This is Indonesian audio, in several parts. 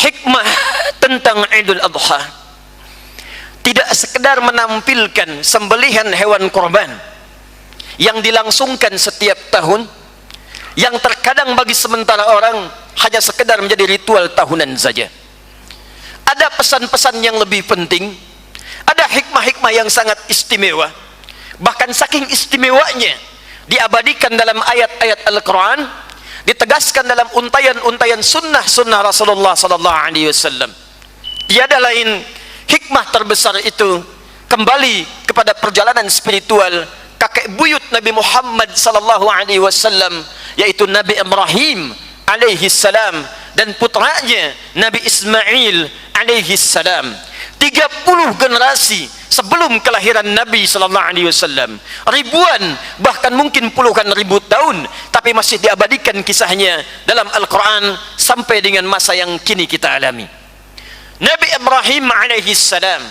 Hikmah tentang Idul Adha tidak sekedar menampilkan sembelihan hewan korban yang dilangsungkan setiap tahun, yang terkadang bagi sementara orang hanya sekedar menjadi ritual tahunan saja. Ada pesan-pesan yang lebih penting, ada hikmah-hikmah yang sangat istimewa, bahkan saking istimewanya diabadikan dalam ayat-ayat Al-Quran, ditegaskan dalam untayan-untayan sunnah-sunnah Rasulullah sallallahu alaihi wasallam. Tiada lain hikmah terbesar itu kembali kepada perjalanan spiritual kakek buyut Nabi Muhammad sallallahu alaihi wasallam, yaitu Nabi Ibrahim alaihi salam dan putranya Nabi Ismail alaihi salam. 30 generasi sebelum kelahiran Nabi sallallahu alaihi wasallam, ribuan bahkan mungkin puluhan ribu tahun, tapi masih diabadikan kisahnya dalam Al-Quran sampai dengan masa yang kini kita alami. Nabi Ibrahim alaihi salam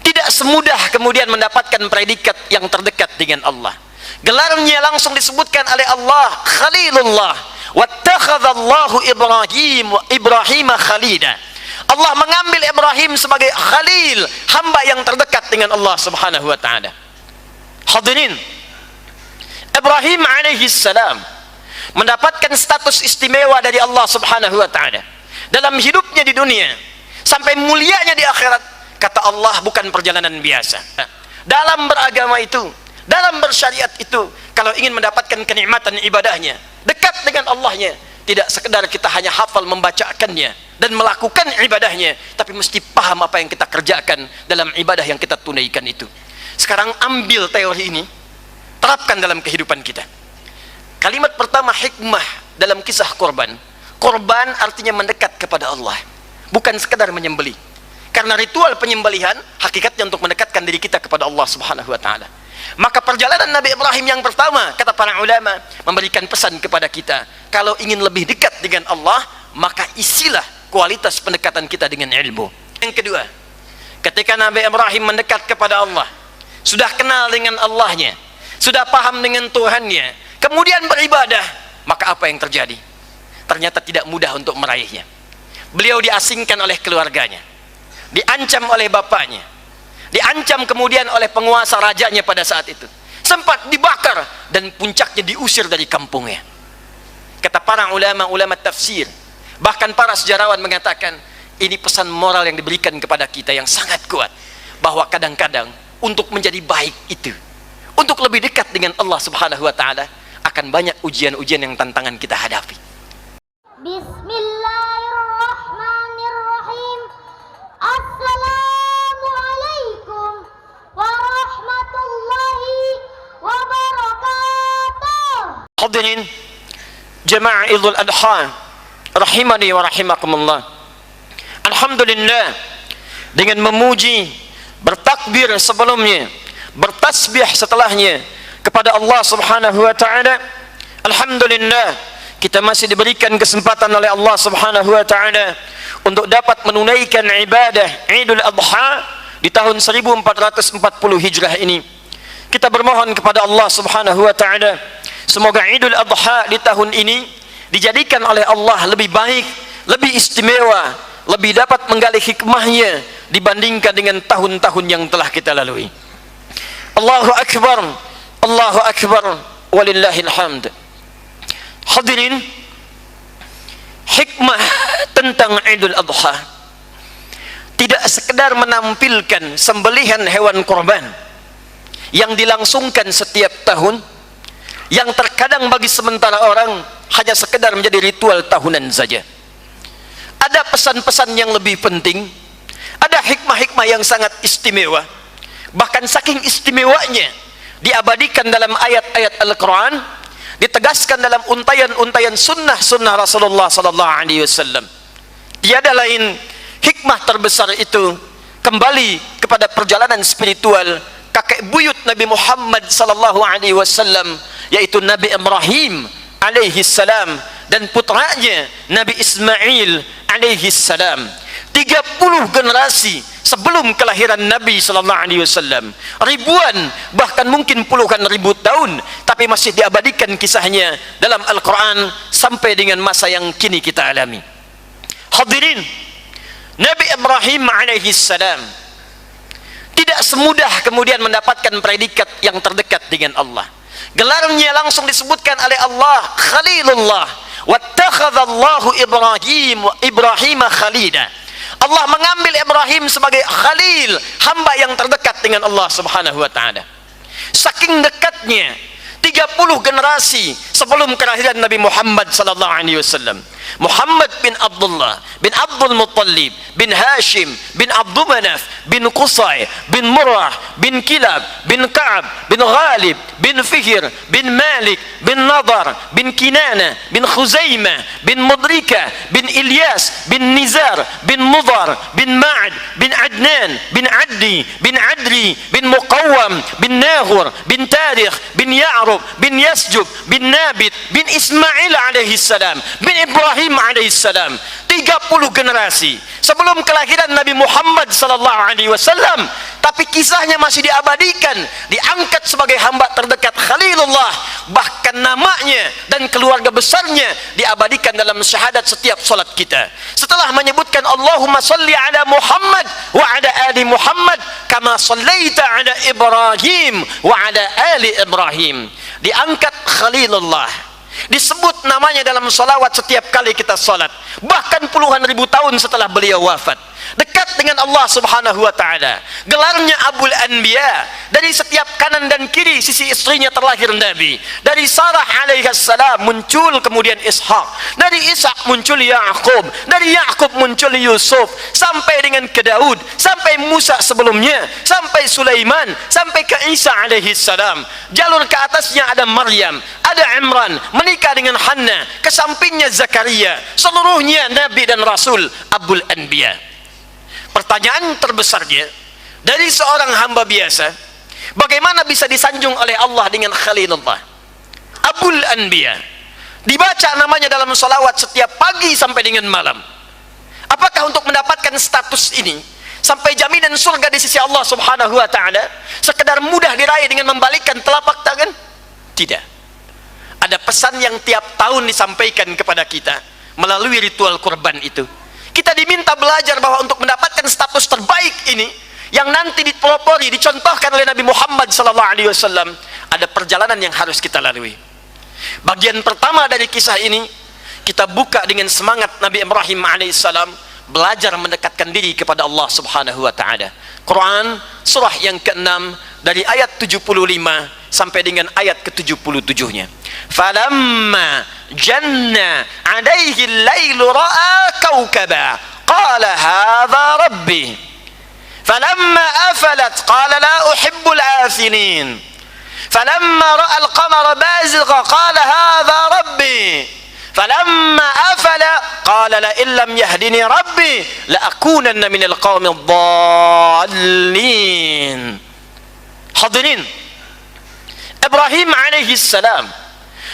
tidak semudah kemudian mendapatkan predikat yang terdekat dengan Allah. Gelarnya langsung disebutkan oleh Allah Khalilullah, wattakhadallahu Ibrahim khalila. Allah mengambil Ibrahim sebagai khalil, hamba yang terdekat dengan Allah subhanahu wa ta'ala. Hadirin, Ibrahim alaihi salam mendapatkan status istimewa dari Allah subhanahu wa ta'ala dalam hidupnya di dunia sampai mulianya di akhirat. Kata Allah, bukan perjalanan biasa. Dalam beragama itu, dalam bersyariat itu, kalau ingin mendapatkan kenikmatan ibadahnya, dekat dengan Allahnya, tidak sekedar kita hanya hafal membacakannya dan melakukan ibadahnya, tapi mesti paham apa yang kita kerjakan dalam ibadah yang kita tunaikan itu. Sekarang ambil teori ini, terapkan dalam kehidupan kita. Kalimat pertama, hikmah dalam kisah korban. Korban artinya mendekat kepada Allah, bukan sekedar menyembelih. Karena ritual penyembelihan hakikatnya untuk mendekatkan diri kita kepada Allah subhanahu wa ta'ala. Maka perjalanan Nabi Ibrahim yang pertama, kata para ulama, memberikan pesan kepada kita, kalau ingin lebih dekat dengan Allah, maka isilah kualitas pendekatan kita dengan ilmu. Yang kedua, ketika Nabi Ibrahim mendekat kepada Allah, sudah kenal dengan Allahnya, sudah paham dengan Tuhannya, kemudian beribadah, maka apa yang terjadi? Ternyata tidak mudah untuk meraihnya. Beliau diasingkan oleh keluarganya, diancam oleh bapaknya, diancam kemudian oleh penguasa rajanya pada saat itu, sempat dibakar dan puncaknya diusir dari kampungnya. Kata para ulama tafsir, bahkan para sejarawan mengatakan, ini pesan moral yang diberikan kepada kita yang sangat kuat, bahwa kadang-kadang untuk menjadi baik itu, untuk lebih dekat dengan Allah subhanahu wa ta'ala, akan banyak ujian-ujian yang tantangan kita hadapi. Bismillahirrahmanirrahim. Assalamualaikum warahmatullahi wabarakatuh. Hadirin jamaah Idul Adha rahimani wa rahimakumullah. Alhamdulillah, dengan memuji, bertakbir sebelumnya, bertasbih setelahnya kepada Allah subhanahu wa ta'ala, alhamdulillah kita masih diberikan kesempatan oleh Allah subhanahu wa ta'ala untuk dapat menunaikan ibadah Idul Adha di tahun 1440 Hijrah ini. Kita bermohon kepada Allah subhanahu wa ta'ala, semoga Idul Adha di tahun ini dijadikan oleh Allah lebih baik, lebih istimewa, lebih dapat menggali hikmahnya dibandingkan dengan tahun-tahun yang telah kita lalui. Allahu Akbar, Allahu Akbar, walillahil hamd. Hadirin, hikmah tentang Idul Adha tidak sekedar menampilkan sembelihan hewan korban yang dilangsungkan setiap tahun, yang terkadang bagi sementara orang hanya sekedar menjadi ritual tahunan saja. Ada pesan-pesan yang lebih penting, ada hikmah-hikmah yang sangat istimewa, bahkan saking istimewanya diabadikan dalam ayat-ayat Al-Quran, ditegaskan dalam untayan-untayan sunnah-sunnah Rasulullah sallallahu alaihi wasallam. Tiada lain hikmah terbesar itu kembali kepada perjalanan spiritual kakek buyut Nabi Muhammad sallallahu alaihi wasallam, yaitu Nabi Ibrahim alaihi salam dan putranya Nabi Ismail alaihi salam. 30 generasi sebelum kelahiran Nabi sallallahu alaihi wasallam, ribuan bahkan mungkin puluhan ribu tahun, tapi masih diabadikan kisahnya dalam Al-Quran sampai dengan masa yang kini kita alami. Hadirin, Nabi Ibrahim alaihi salam tidak semudah kemudian mendapatkan predikat yang terdekat dengan Allah. Gelarnya langsung disebutkan oleh Allah Khalilullah. Wattakhadallahu Ibrahim khalila. Allah mengambil Ibrahim sebagai khalil, hamba yang terdekat dengan Allah Subhanahu wa taala. Saking dekatnya 30 generasi sebelum kelahiran Nabi Muhammad sallallahu alaihi wasallam. Muhammad bin Abdullah bin Abdul Muttalib bin Hashim bin Abdul Manaf bin Qusay bin Murrah bin Kilab bin Ka'ab bin Ghalib bin Fihr bin Malik bin Nadar bin Kinana bin Khuzaimah bin Mudrika bin Ilyas bin Nizar bin Mudar bin Ma'ad bin Adnan bin Addi bin Adri bin Muqawwam bin Nahur bin Tarikh bin Ya'rub bin Yasjub bin Nabit bin Ismail alaihi salam bin Ibrahim alaihi salam. 30 generasi sebelum kelahiran Nabi Muhammad sallallahu alaihi wasallam, tapi kisahnya masih diabadikan, diangkat sebagai hamba terdekat Khalilullah. Bahkan namanya dan keluarga besarnya diabadikan dalam syahadat setiap salat kita. Setelah menyebutkan Allahumma salli ala Muhammad wa ala ali Muhammad kama sallaita ala Ibrahim wa ala ali Ibrahim, diangkat Khalilullah. Disebut namanya dalam salawat setiap kali kita salat, bahkan puluhan ribu tahun setelah beliau wafat. Dekat dengan Allah Subhanahu wa taala. Gelarnya Abul Anbiya. Dari setiap kanan dan kiri sisi istrinya terlahir Nabi. Dari Sarah alaihi salam muncul kemudian Ishaq. Dari Ishaq muncul Ya'qub. Dari Ya'qub muncul Yusuf. Sampai dengan ke Daud, sampai Musa sebelumnya, sampai Sulaiman, sampai ke Isa alaihi salam. Jalur ke atasnya ada Maryam, ada Imran, menikah dengan Hanna, ke sampingnya Zakaria. Seluruhnya nabi dan rasul, Abul Anbiya. Pertanyaan terbesarnya, dari seorang hamba biasa, bagaimana bisa disanjung oleh Allah dengan Khalilullah, Abul Anbiya, dibaca namanya dalam salawat setiap pagi sampai dengan malam? Apakah untuk mendapatkan status ini sampai jaminan surga di sisi Allah Subhanahu wa taala sekedar mudah diraih dengan membalikkan telapak tangan? Tidak. Ada pesan yang tiap tahun disampaikan kepada kita melalui ritual kurban itu. Kita diminta belajar bahwa untuk mendapatkan status terbaik ini, yang nanti dipelopori, dicontohkan oleh Nabi Muhammad SAW, ada perjalanan yang harus kita lalui. Bagian pertama dari kisah ini, kita buka dengan semangat Nabi Ibrahim alaihissalam belajar mendekatkan diri kepada Allah Subhanahu wa taala. Quran surah yang ke-6 dari ayat 75 sampai dengan ayat ke-77-nya. Falamma janna alaihi al-lailu ra'a kawkaba qala hadha rabbi falamma afalat qala la uhibbul afilin falamma ra'a al-qamara bazigha qala hadha rabbi falamma afala qala la illam yahdini rabbi la akunanna minal qawmi dhallin. Hadirin, Ibrahim alaihi salam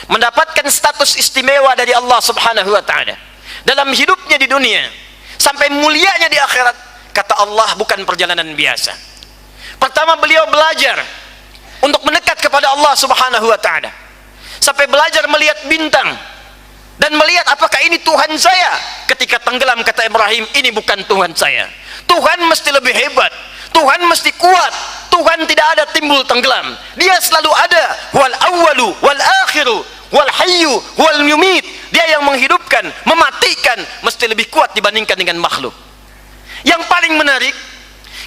mendapatkan status istimewa dari Allah Subhanahu wa taala dalam hidupnya di dunia sampai mulianya di akhirat. Kata Allah, bukan perjalanan biasa. Pertama, beliau belajar untuk mendekat kepada Allah Subhanahu wa taala sampai belajar melihat bintang dan melihat apakah ini Tuhan saya. Ketika tenggelam, kata Ibrahim, ini bukan Tuhan saya. Tuhan mesti lebih hebat, Tuhan mesti kuat, Tuhan tidak ada timbul tenggelam, Dia selalu ada. Wal awwalu wal akhiru wal hayyu wal yumit. Dia yang menghidupkan, mematikan, mesti lebih kuat dibandingkan dengan makhluk. Yang paling menarik,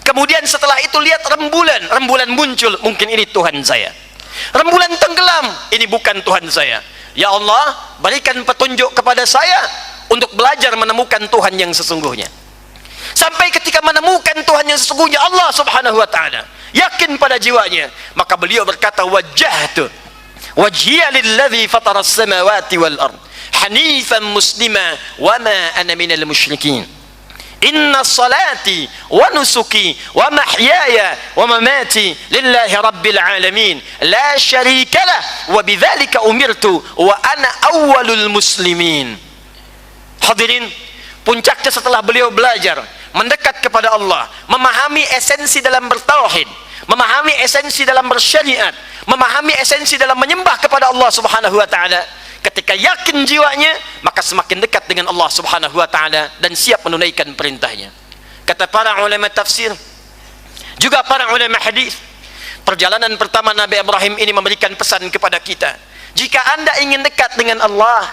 kemudian setelah itu lihat rembulan. Rembulan muncul, mungkin ini Tuhan saya. Rembulan tenggelam, ini bukan Tuhan saya. Ya Allah, berikan petunjuk kepada saya untuk belajar menemukan Tuhan yang sesungguhnya. Sampai ketika menemukan Tuhan yang sesungguhnya, Allah Subhanahu wa taala, yakin pada jiwanya, maka beliau berkata, wajjahtu wajhiya lilladzi fatara as-samawati wal ard hanifan muslima wa ma ana minal musyrikin. Inna salati wa nusuki wa mahyaya wa mamati lillahi rabbil alamin la syarika lah wa bidzalika umirtu wa ana awwalul muslimin. Hadirin, puncaknya setelah beliau belajar mendekat kepada Allah, memahami esensi dalam bertauhid, memahami esensi dalam bersyariat, memahami esensi dalam menyembah kepada Allah Subhanahu wa taala. Ketika yakin jiwanya, maka semakin dekat dengan Allah Subhanahu wa taala dan siap menunaikan perintahnya. Kata para ulama tafsir, juga para ulama hadis, perjalanan pertama Nabi Ibrahim ini memberikan pesan kepada kita. Jika Anda ingin dekat dengan Allah,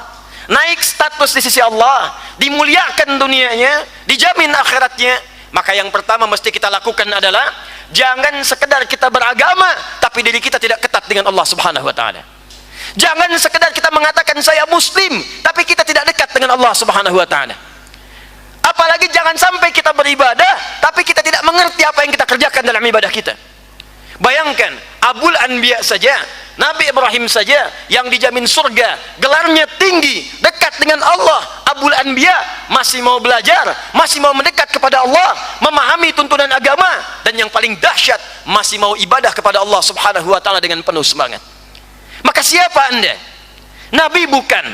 naik status di sisi Allah, dimuliakan dunianya, dijamin akhiratnya, maka yang pertama mesti kita lakukan adalah jangan sekedar kita beragama tapi diri kita tidak ketat dengan Allah Subhanahu wa taala. Jangan sekedar kita mengatakan saya muslim tapi kita tidak dekat dengan Allah Subhanahu wa taala. Apalagi jangan sampai kita beribadah tapi kita tidak mengerti apa yang kita kerjakan dalam ibadah kita. Bayangkan, Abul Anbiya saja, Nabi Ibrahim saja yang dijamin surga, gelarnya tinggi, dekat dengan Allah. Abul Anbiya masih mau belajar, masih mau mendekat kepada Allah, memahami tuntunan agama, dan yang paling dahsyat masih mau ibadah kepada Allah Subhanahu wa taala dengan penuh semangat. Maka siapa Anda? Nabi bukan,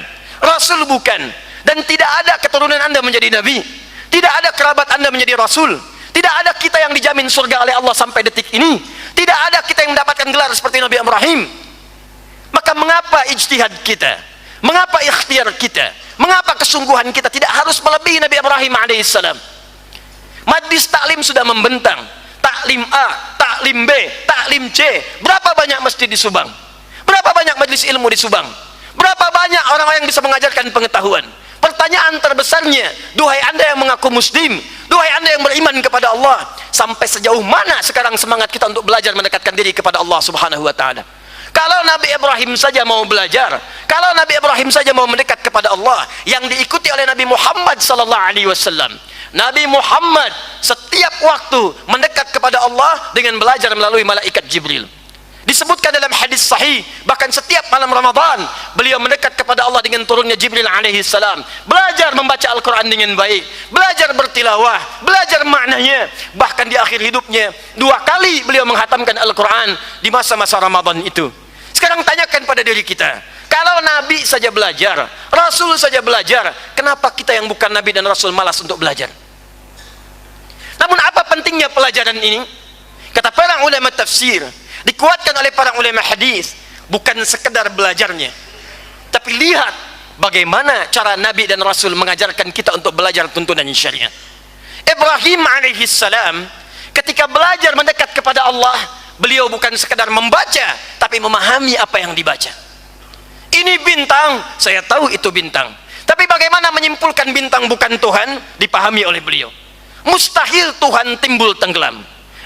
Rasul bukan, dan tidak ada keturunan Anda menjadi Nabi, tidak ada kerabat Anda menjadi Rasul, tidak ada kita yang dijamin surga oleh Allah sampai detik ini, tidak ada kita yang mendapatkan gelar seperti Nabi Ibrahim. Maka mengapa ijtihad kita, mengapa ikhtiar kita, mengapa kesungguhan kita tidak harus melebihi Nabi Ibrahim alaihissalam? Majlis taklim sudah membentang, taklim A, taklim B, taklim C, berapa banyak masjid di Subang? Berapa banyak majlis ilmu di Subang? Berapa banyak orang-orang yang bisa mengajarkan pengetahuan? Pertanyaan terbesarnya, duhai Anda yang mengaku muslim, duhai Anda yang beriman kepada Allah, sampai sejauh mana sekarang semangat kita untuk belajar mendekatkan diri kepada Allah Subhanahu wa taala? Kalau Nabi Ibrahim saja mau belajar, kalau Nabi Ibrahim saja mau mendekat kepada Allah, yang diikuti oleh Nabi Muhammad sallallahu alaihi wasallam. Nabi Muhammad setiap waktu mendekat kepada Allah dengan belajar melalui malaikat Jibril. Disebutkan dalam hadis sahih, bahkan setiap malam Ramadan beliau mendekat kepada Allah dengan turunnya Jibril alaihi salam, belajar membaca Al-Quran dengan baik, belajar bertilawah, belajar maknanya. Bahkan di akhir hidupnya 2 kali beliau menghatamkan Al-Quran di masa-masa Ramadan itu. Sekarang tanyakan pada diri kita, kalau Nabi saja belajar, Rasul saja belajar, kenapa kita yang bukan Nabi dan Rasul malas untuk belajar? Namun apa pentingnya pelajaran ini? Kata para ulama tafsir, dikuatkan oleh para ulama hadis, bukan sekedar belajarnya, tapi lihat bagaimana cara Nabi dan Rasul mengajarkan kita untuk belajar tuntunan syariat. Ibrahim alaihissalam ketika belajar mendekat kepada Allah, beliau bukan sekedar membaca tapi memahami apa yang dibaca. Ini bintang, saya tahu itu bintang, tapi bagaimana menyimpulkan bintang bukan Tuhan, dipahami oleh beliau. Mustahil Tuhan timbul tenggelam.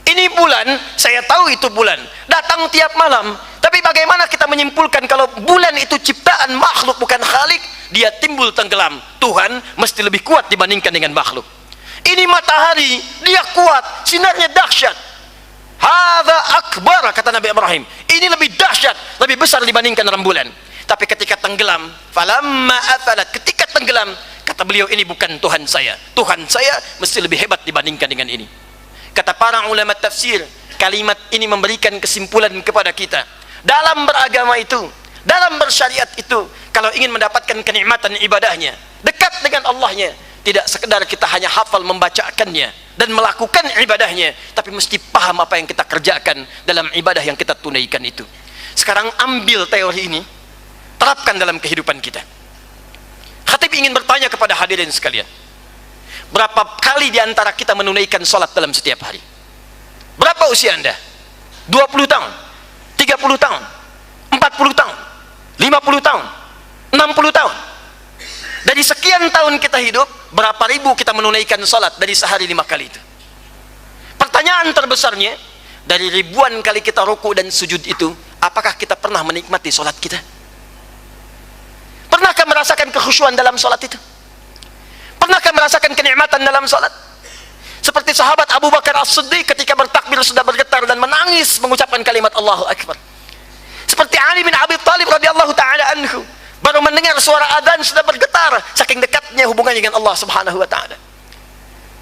Ini bulan, saya tahu itu bulan, datang tiap malam, tapi bagaimana kita menyimpulkan kalau bulan itu ciptaan makhluk bukan khalik, dia timbul tenggelam? Tuhan mesti lebih kuat dibandingkan dengan makhluk. Ini matahari, dia kuat, sinarnya dahsyat. Hadza akbar, kata Nabi Ibrahim, ini lebih dahsyat, lebih besar dibandingkan rembulan. Tapi ketika tenggelam, falamma afalat, ketika tenggelam, kata beliau, ini bukan Tuhan saya mesti lebih hebat dibandingkan dengan ini. Kata para ulama tafsir, kalimat ini memberikan kesimpulan kepada kita, dalam beragama itu, dalam bersyariat itu, kalau ingin mendapatkan kenikmatan ibadahnya, dekat dengan Allahnya, tidak sekedar kita hanya hafal membacakannya dan melakukan ibadahnya, tapi mesti paham apa yang kita kerjakan dalam ibadah yang kita tunaikan itu. Sekarang ambil teori ini, terapkan dalam kehidupan kita. Khatib ingin bertanya kepada hadirin sekalian, berapa kali diantara kita menunaikan sholat dalam setiap hari? Berapa usia Anda? 20 tahun, 30 tahun, 40 tahun, 50 tahun, 60 tahun. Dari sekian tahun kita hidup, berapa ribu kita menunaikan sholat dari sehari 5 kali itu? Pertanyaan terbesarnya, dari ribuan kali kita ruku dan sujud itu, apakah kita pernah menikmati sholat kita? Pernahkah merasakan kekhusyuan dalam sholat itu? Pernahkah merasakan kenikmatan dalam salat? Seperti sahabat Abu Bakar As-Siddiq ketika bertakbir sudah bergetar dan menangis mengucapkan kalimat Allahu Akbar. Seperti Ali bin Abi Thalib radhiyallahu taala anhu, baru mendengar suara adzan sudah bergetar saking dekatnya hubungannya dengan Allah Subhanahu wa taala.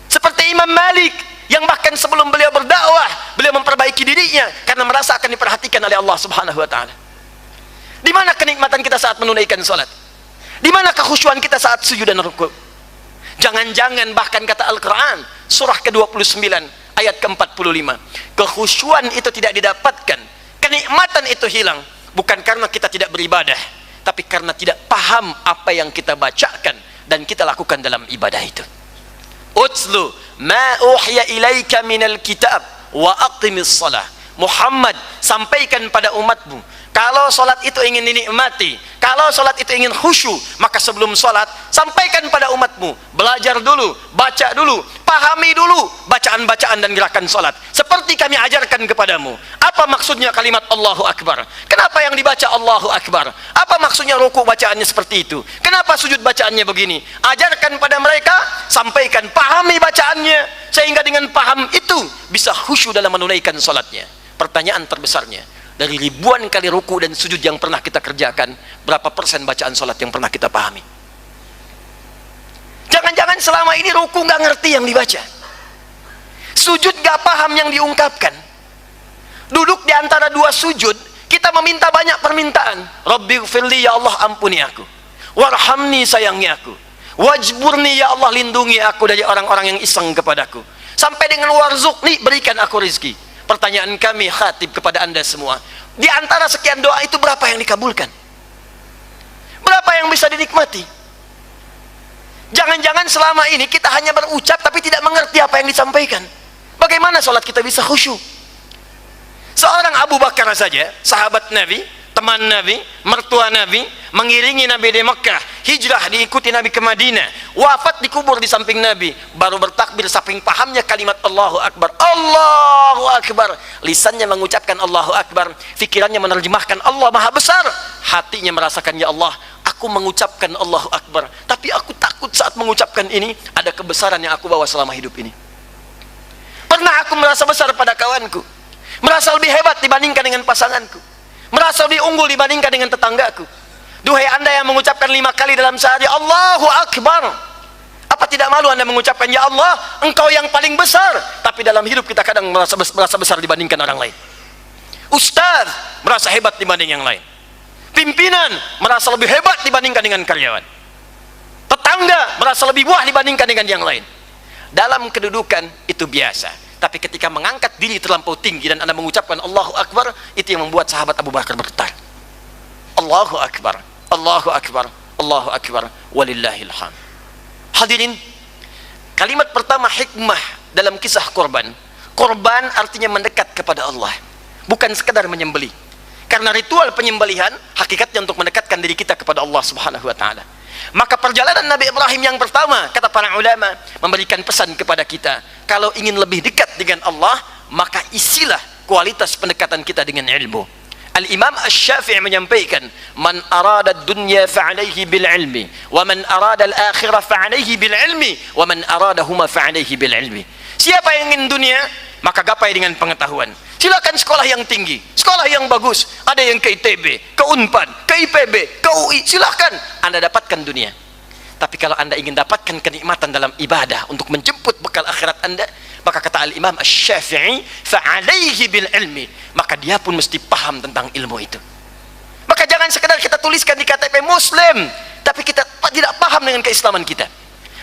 Seperti Imam Malik yang bahkan sebelum beliau berdakwah, beliau memperbaiki dirinya karena merasa akan diperhatikan oleh Allah Subhanahu wa taala. Di mana kenikmatan kita saat menunaikan salat? Di mana kekhusyuan kita saat sujud dan rukuk? Jangan-jangan bahkan kata Al-Quran surah ke-29 ayat ke-45, kekhusyuan itu tidak didapatkan, kenikmatan itu hilang, bukan karena kita tidak beribadah, tapi karena tidak paham apa yang kita bacakan dan kita lakukan dalam ibadah itu. Utslu ma uhiya ilaika minal kitab wa aqimis shalah. Muhammad, sampaikan pada umatmu, kalau solat itu ingin dinikmati, kalau solat itu ingin khusyuk, maka sebelum solat sampaikan pada umatmu, belajar dulu, baca dulu, pahami dulu bacaan-bacaan dan gerakan solat seperti kami ajarkan kepadamu. Apa maksudnya kalimat Allahu Akbar? Kenapa yang dibaca Allahu Akbar? Apa maksudnya ruku bacaannya seperti itu? Kenapa sujud bacaannya begini? Ajarkan pada mereka, sampaikan, pahami bacaannya, sehingga dengan paham itu bisa khusyuk dalam menunaikan solatnya. Pertanyaan terbesarnya, dari ribuan kali ruku dan sujud yang pernah kita kerjakan, berapa persen bacaan solat yang pernah kita pahami? Jangan-jangan selama ini ruku nggak ngerti yang dibaca, sujud nggak paham yang diungkapkan, duduk di antara dua sujud kita meminta banyak permintaan. Rabbighfirli, ya Allah ampuni aku, warhamni, sayangi aku, wajburni, ya Allah lindungi aku dari orang-orang yang iseng kepadaku, sampai dengan warzuqni, berikan aku rizki. Pertanyaan kami khatib kepada anda semua, di antara sekian doa itu berapa yang dikabulkan? Berapa yang bisa dinikmati? Jangan-jangan selama ini kita hanya berucap tapi tidak mengerti apa yang disampaikan. Bagaimana sholat kita bisa khusyuk? Seorang Abu Bakar saja, sahabat Nabi, teman Nabi, mertua Nabi, mengiringi Nabi di Mekah, hijrah diikuti Nabi ke Madinah, wafat dikubur di samping Nabi, baru bertakbir saking pahamnya kalimat Allahu Akbar. Allahu Akbar, lisannya mengucapkan Allahu Akbar, fikirannya menerjemahkan Allah Maha Besar, hatinya merasakan, ya Allah, aku mengucapkan Allahu Akbar, tapi aku takut saat mengucapkan ini ada kebesaran yang aku bawa selama hidup ini. Pernah aku merasa besar pada kawanku, merasa lebih hebat dibandingkan dengan pasanganku, merasa lebih unggul dibandingkan dengan tetanggaku. Duhai anda yang mengucapkan 5 kali dalam sehari Allahu Akbar, apa tidak malu anda mengucapkan, ya Allah engkau yang paling besar? Tapi dalam hidup kita kadang merasa besar dibandingkan orang lain. Ustaz merasa hebat dibanding yang lain, pimpinan merasa lebih hebat dibandingkan dengan karyawan, tetangga merasa lebih wah dibandingkan dengan yang lain. Dalam kedudukan itu biasa, tapi ketika mengangkat diri terlampau tinggi dan anda mengucapkan Allahu Akbar, itu yang membuat sahabat Abu Bakar bergetar. Allahu Akbar, Allahu Akbar, Allahu Akbar, walillahil hamd. Hadirin, kalimat pertama hikmah dalam kisah korban. Korban artinya mendekat kepada Allah, bukan sekadar menyembelih. Karena ritual penyembelihan hakikatnya untuk mendekatkan diri kita kepada Allah Subhanahu wa taala. Maka perjalanan Nabi Ibrahim yang pertama, kata para ulama, memberikan pesan kepada kita, kalau ingin lebih dekat dengan Allah, maka isilah kualitas pendekatan kita dengan ilmu. Al-Imam Asy-Syafi'i menyampaikan, man arada ad-dunya fa'alaihi bil ilmi, wa man arada al-akhirah fa'alaihi bil ilmi, wa man aradahuma fa'alaihi bil ilmi. Siapa yang ingin dunia, maka gapai dengan pengetahuan. Silakan sekolah yang tinggi, sekolah yang bagus, ada yang ke ITB, ke Unpad, ke IPB, ke UI, silahkan anda dapatkan dunia. Tapi kalau anda ingin dapatkan kenikmatan dalam ibadah untuk menjemput bekal akhirat anda, maka kata Al-Imam Asy-Syafi'i, fa'alaihi bil ilmi, maka dia pun mesti paham tentang ilmu itu. Maka jangan sekedar kita tuliskan di KTP Muslim, tapi kita tidak paham dengan keislaman kita.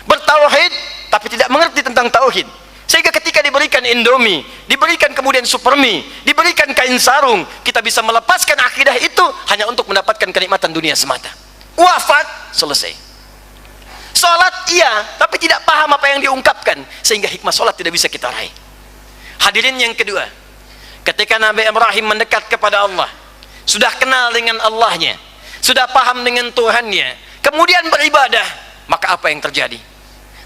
Bertauhid, tapi tidak mengerti tentang tauhid, sehingga ketika diberikan Indomie, diberikan kemudian Supermie, diberikan kain sarung, kita bisa melepaskan akidah itu hanya untuk mendapatkan kenikmatan dunia semata. Wafat, selesai. Salat iya, tapi tidak paham apa yang diungkapkan, sehingga hikmah salat tidak bisa kita raih. Hadirin yang kedua, ketika Nabi Ibrahim mendekat kepada Allah, sudah kenal dengan Allahnya, sudah paham dengan Tuhannya, kemudian beribadah, maka apa yang terjadi?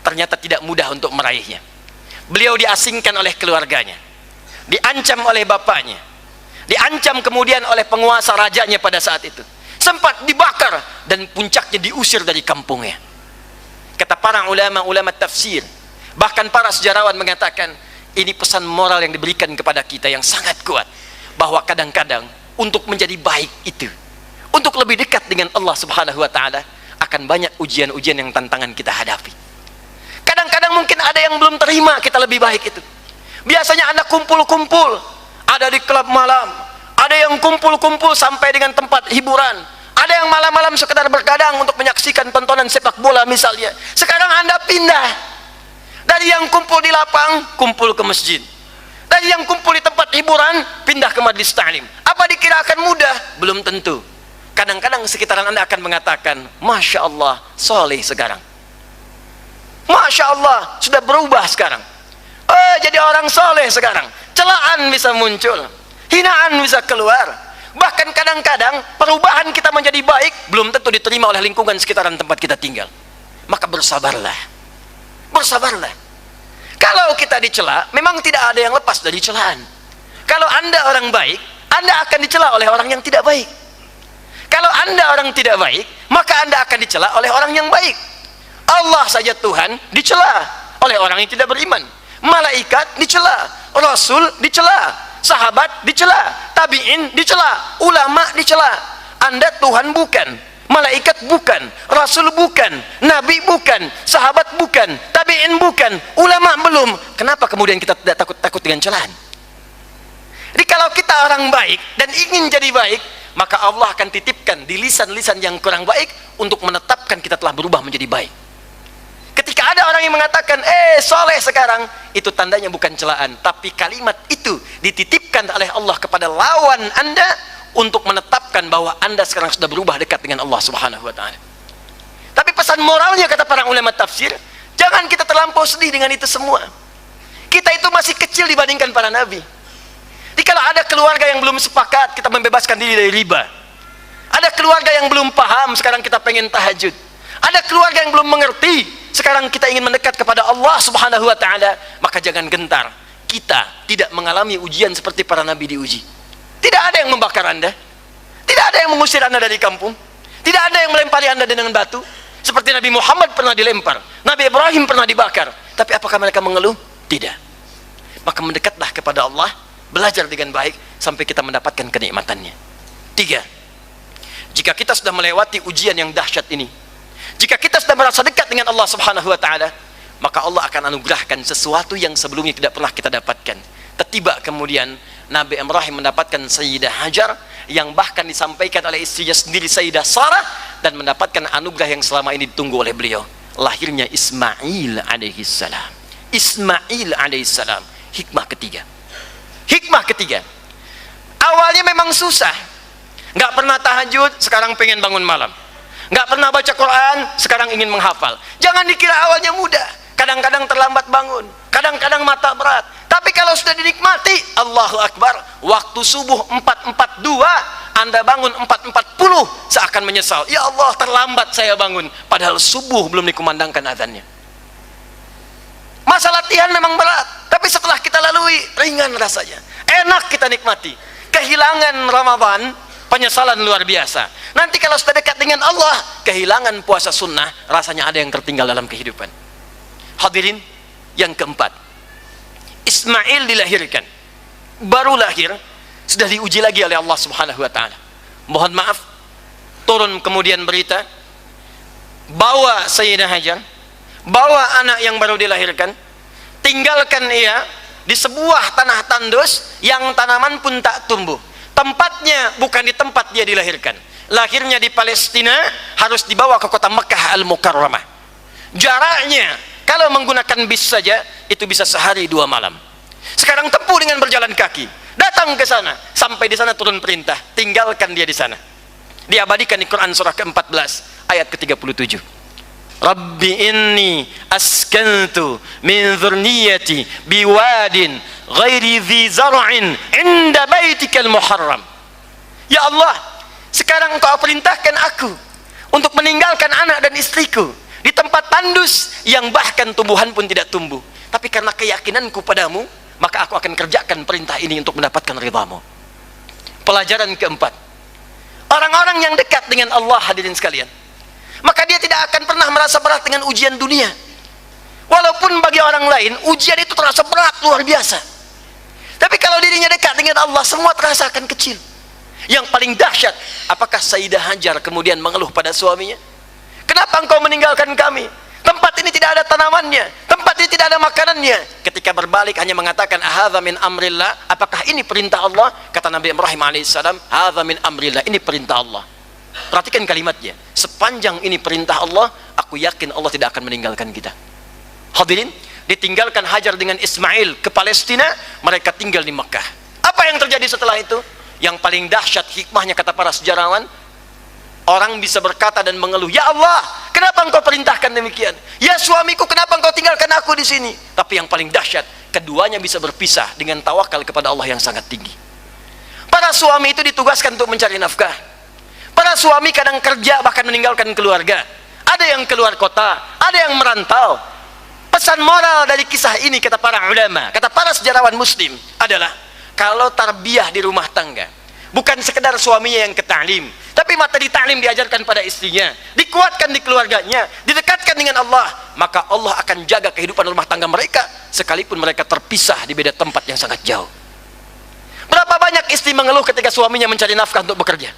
Ternyata tidak mudah untuk meraihnya. Beliau diasingkan oleh keluarganya, diancam oleh bapaknya, diancam kemudian oleh penguasa rajanya pada saat itu, sempat dibakar, dan puncaknya diusir dari kampungnya. Kata para ulama tafsir, bahkan para sejarawan mengatakan, ini pesan moral yang diberikan kepada kita yang sangat kuat, bahwa kadang-kadang untuk menjadi baik itu, untuk lebih dekat dengan Allah Subhanahu wa taala, akan banyak ujian-ujian yang tantangan kita hadapi. Kadang-kadang mungkin ada yang belum terima kita lebih baik itu. Biasanya anda kumpul-kumpul, ada di klub malam, ada yang kumpul-kumpul sampai dengan tempat hiburan, ada yang malam-malam sekedar berkadang untuk menyaksikan tontonan sepak bola misalnya. Sekarang anda pindah dari yang kumpul di lapang, kumpul ke masjid, dari yang kumpul di tempat hiburan, pindah ke majlis ta'lim. Apa dikira akan mudah? Belum tentu. Kadang-kadang sekitaran Anda akan mengatakan, Masya Allah, soleh sekarang. Masya Allah, sudah berubah sekarang. Oh, jadi orang soleh sekarang. Celaan bisa muncul, hinaan bisa keluar. Bahkan kadang-kadang perubahan kita menjadi baik belum tentu diterima oleh lingkungan sekitaran tempat kita tinggal. Maka bersabarlah. Bersabarlah. Kalau kita dicela, memang tidak ada yang lepas dari celaan. Kalau Anda orang baik, Anda akan dicela oleh orang yang tidak baik. Kalau Anda orang tidak baik, maka Anda akan dicela oleh orang yang baik. Allah saja Tuhan dicela oleh orang yang tidak beriman. Malaikat dicela, Rasul dicela, sahabat dicela, tabi'in dicela, ulama dicela. Anda Tuhan bukan, malaikat bukan, Rasul bukan, Nabi bukan, sahabat bukan, tabi'in bukan, ulama belum. Kenapa kemudian kita tidak takut dengan celaan? Jadi kalau kita orang baik dan ingin jadi baik, maka Allah akan titipkan di lisan-lisan yang kurang baik untuk menetapkan kita telah berubah menjadi baik. Ketika ada orang yang mengatakan, soleh sekarang, itu tandanya bukan celaan, tapi kalimat itu dititipkan oleh Allah kepada lawan Anda untuk menetapkan bahwa Anda sekarang sudah berubah dekat dengan Allah Subhanahu wa Ta'ala. Tapi pesan moralnya, kata para ulama tafsir, jangan kita terlampau sedih dengan itu semua. Kita itu masih kecil dibandingkan para nabi. Jadi kalau ada keluarga yang belum sepakat, kita membebaskan diri dari riba. Ada keluarga yang belum paham, sekarang kita pengen tahajud. Ada keluarga yang belum mengerti, sekarang kita ingin mendekat kepada Allah Subhanahu wa Ta'ala. Maka jangan gentar, kita tidak mengalami ujian seperti para nabi diuji. Tidak ada yang membakar Anda, tidak ada yang mengusir Anda dari kampung, tidak ada yang melempari Anda dengan batu seperti Nabi Muhammad pernah dilempar, Nabi Ibrahim pernah dibakar. Tapi apakah mereka mengeluh? Tidak. Maka mendekatlah kepada Allah, belajar dengan baik sampai kita mendapatkan kenikmatannya. 3. Jika kita sudah melewati ujian yang dahsyat ini, jika kita sudah merasa dekat dengan Allah Subhanahu wa Ta'ala, maka Allah akan anugerahkan sesuatu yang sebelumnya tidak pernah kita dapatkan. Tiba kemudian Nabi Ibrahim mendapatkan Sayyidah Hajar, yang bahkan disampaikan oleh istrinya sendiri Sayyidah Sarah, dan mendapatkan anugerah yang selama ini ditunggu oleh beliau, lahirnya Ismail alaihissalam. Ismail alaihissalam. Hikmah ketiga. Hikmah ketiga, awalnya memang susah, nggak pernah tahajud, sekarang pengen bangun malam. Nggak pernah baca Quran, sekarang ingin menghafal. Jangan dikira awalnya mudah. Kadang-kadang terlambat bangun, kadang-kadang mata berat. Tapi kalau sudah dinikmati, Allahu Akbar, waktu subuh 4.42, Anda bangun 4.40, seakan menyesal. Ya Allah, terlambat saya bangun, padahal subuh belum dikumandangkan azannya. Masa latihan memang berat, tapi setelah kita lalui, ringan rasanya. Enak kita nikmati. Kehilangan Ramadan, penyesalan luar biasa. Nanti kalau sudah dekat dengan Allah, kehilangan puasa sunnah, rasanya ada yang tertinggal dalam kehidupan. Hadirin, yang keempat, Ismail dilahirkan, baru lahir, sudah diuji lagi oleh Allah Subhanahu wa Ta'ala. Mohon maaf, turun kemudian berita, bawa Sayyidah Hajar, bawa anak yang baru dilahirkan, tinggalkan ia di sebuah tanah tandus yang tanaman pun tak tumbuh. Tempatnya bukan di tempat dia dilahirkan. Lahirnya di Palestina, harus dibawa ke kota Mekah Al-Mukarramah. Jaraknya kalau menggunakan bis saja itu bisa sehari 2 malam. Sekarang tempuh dengan berjalan kaki, datang ke sana, sampai di sana turun perintah, tinggalkan dia di sana. Diabadikan di Quran surah ke-14 ayat ke-37. Rabbi inni askantu min dzurriyyati biwadin ghairi dzi zar'in 'inda baitikal muharram. Ya Allah, sekarang Engkau perintahkan aku untuk meninggalkan anak dan istriku di tempat tandus yang bahkan tumbuhan pun tidak tumbuh. Tapi karena keyakinanku padamu, maka aku akan kerjakan perintah ini untuk mendapatkan ridhamu. Pelajaran keempat, orang-orang yang dekat dengan Allah, hadirin sekalian, maka dia tidak akan pernah merasa berat dengan ujian dunia. Walaupun bagi orang lain ujian itu terasa berat luar biasa, tapi kalau dirinya dekat dengan Allah, semua terasa akan kecil. Yang paling dahsyat, apakah Sayyidah Hajar kemudian mengeluh pada suaminya, kenapa engkau meninggalkan kami? Tempat ini tidak ada tanamannya, tempat ini tidak ada makanannya. Ketika berbalik hanya mengatakan, ahadza min amrillah, apakah ini perintah Allah? Kata Nabi Ibrahim alaihissalam, hadza min amrillah, ini perintah Allah. Perhatikan kalimatnya, sepanjang ini perintah Allah, aku yakin Allah tidak akan meninggalkan kita. Hadirin, ditinggalkan Hajar dengan Ismail ke Palestina, mereka tinggal di Mekah. Apa yang terjadi setelah itu? Yang paling dahsyat hikmahnya, kata para sejarawan, Orang bisa berkata dan mengeluh, "Ya Allah, kenapa engkau perintahkan demikian? Ya suamiku, kenapa engkau tinggalkan aku di sini?" Tapi yang paling dahsyat, keduanya bisa berpisah dengan tawakal kepada Allah yang sangat tinggi. Para suami itu ditugaskan untuk mencari nafkah. Para suami kadang kerja bahkan meninggalkan keluarga. Ada yang keluar kota, ada yang merantau. Pesan moral dari kisah ini, kata para ulama, kata para sejarawan muslim, adalah kalau tarbiyah di rumah tangga bukan sekedar suaminya yang ke ta'lim, tapi materi ta'lim diajarkan pada istrinya, dikuatkan di keluarganya, didekatkan dengan Allah, maka Allah akan jaga kehidupan rumah tangga mereka sekalipun mereka terpisah di beda tempat yang sangat jauh. Berapa banyak istri mengeluh ketika suaminya mencari nafkah untuk bekerja?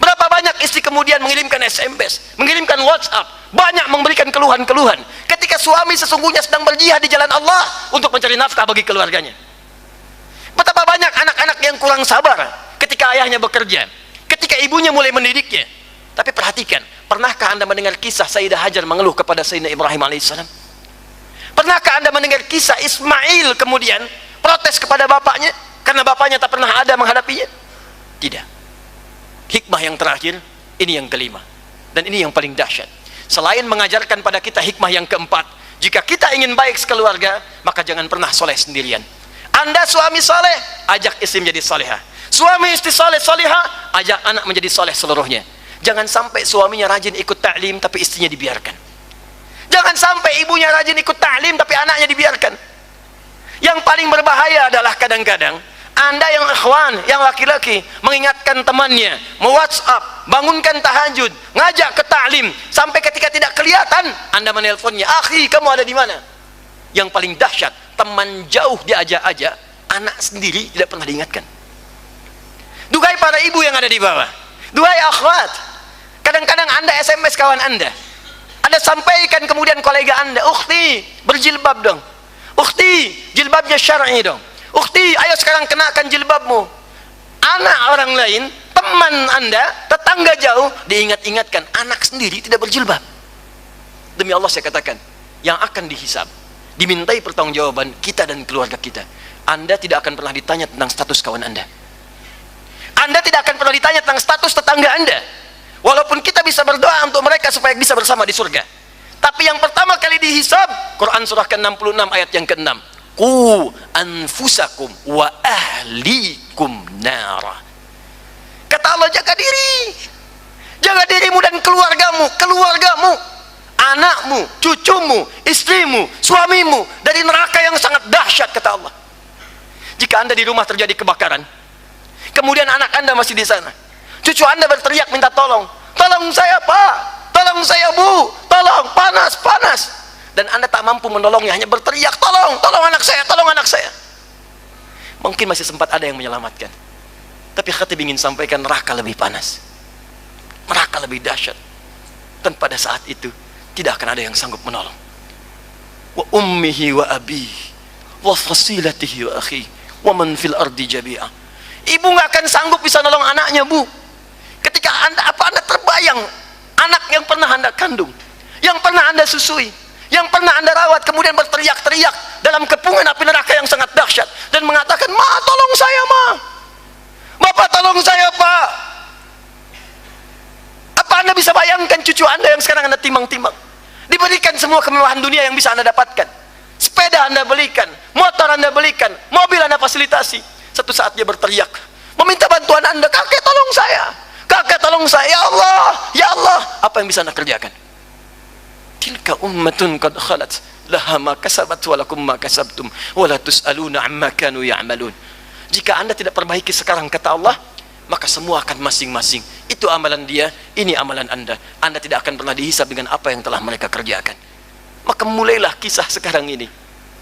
Berapa banyak istri kemudian mengirimkan SMS, mengirimkan WhatsApp, banyak memberikan keluhan-keluhan ketika suami sesungguhnya sedang berjihad di jalan Allah untuk mencari nafkah bagi keluarganya. Betapa banyak anak-anak yang kurang sabar ketika ayahnya bekerja, ketika ibunya mulai mendidiknya. Tapi perhatikan, pernahkah Anda mendengar kisah Sayyidah Hajar mengeluh kepada Sayyidina Ibrahim alaihissalam? Pernahkah Anda mendengar kisah Ismail kemudian protes kepada bapaknya karena bapaknya tak pernah ada menghadapinya? Tidak. Hikmah yang terakhir, ini yang kelima, dan ini yang paling dahsyat. Selain mengajarkan pada kita hikmah yang keempat, jika kita ingin baik sekeluarga, maka jangan pernah soleh sendirian. Anda suami soleh, ajak istri menjadi solehah. Suami istri soleh solehah, ajak anak menjadi soleh seluruhnya. Jangan sampai suaminya rajin ikut ta'lim tapi istrinya dibiarkan. Jangan sampai ibunya rajin ikut ta'lim tapi anaknya dibiarkan. Yang paling berbahaya adalah kadang-kadang Anda yang ikhwan, yang laki-laki mengingatkan temannya, me-WhatsApp, bangunkan tahajud, ngajak ke ta'lim, sampai ketika tidak kelihatan Anda menelponnya, "Akhi, kamu ada di mana?" Yang paling dahsyat, teman jauh diajak-ajak, anak sendiri tidak pernah diingatkan. Duhai para ibu yang ada di bawah, duhai akhwat, kadang-kadang Anda SMS kawan Anda sampaikan kemudian kolega Anda, "Ukhti, berjilbab dong. Ukhti, jilbabnya syar'i dong. Ukhti, ayo sekarang kenakan jilbabmu." Anak orang lain, teman Anda, tetangga jauh, diingat-ingatkan, anak sendiri tidak berjilbab. Demi Allah saya katakan, yang akan dihisab, dimintai pertanggungjawaban kita dan keluarga kita. Anda tidak akan pernah ditanya tentang status kawan Anda. Anda tidak akan pernah ditanya tentang status tetangga Anda. Walaupun kita bisa berdoa untuk mereka supaya bisa bersama di surga. Tapi yang pertama kali dihisab, Quran surah ke-66 ayat yang ke-6. Qu anfusakum wa ahlikum nara. Kata Allah, jaga diri. Jaga dirimu dan keluargamu, anakmu, cucumu, istrimu, suamimu dari neraka yang sangat dahsyat, kata Allah. Jika Anda di rumah terjadi kebakaran, kemudian anak Anda masih di sana, cucu Anda berteriak minta tolong, "Tolong saya Pak, tolong saya Bu, tolong, panas." Dan Anda tak mampu menolongnya, hanya berteriak, "Tolong, tolong anak saya, tolong anak saya." Mungkin masih sempat ada yang menyelamatkan. Tapi khatib ingin sampaikan, neraka lebih panas, neraka lebih dahsyat. Dan pada saat itu tidak akan ada yang sanggup menolong. Wa ummihi wa abihi wa fasilatihi wa akhi wa man fil ardi jami'a. Ibu nggak akan sanggup bisa nolong anaknya, Bu. Ketika Anda terbayang anak yang pernah Anda kandung, yang pernah Anda susui, yang pernah Anda rawat, kemudian berteriak-teriak dalam kepungan api neraka yang sangat dahsyat dan mengatakan, "Ma, tolong saya, Ma. Bapak, tolong saya, Pak." Apa Anda bisa bayangkan cucu Anda yang sekarang Anda timang-timang, diberikan semua kemewahan dunia yang bisa Anda dapatkan, sepeda Anda belikan, motor Anda belikan, mobil Anda fasilitasi, satu saat dia berteriak meminta bantuan Anda, "Kakek, tolong saya, kakek, tolong saya, ya Allah, ya Allah." Apa yang bisa Anda kerjakan? Tilka ummatun qad khalat laha ma kasabat wa lakum ma kasabtum wa la tus'aluna amma kanu ya'malun. Jika Anda tidak perbaiki sekarang, kata Allah, maka semua akan masing-masing. Itu amalan dia, ini amalan Anda. Anda tidak akan pernah dihisab dengan apa yang telah mereka kerjakan. Maka mulailah kisah sekarang ini.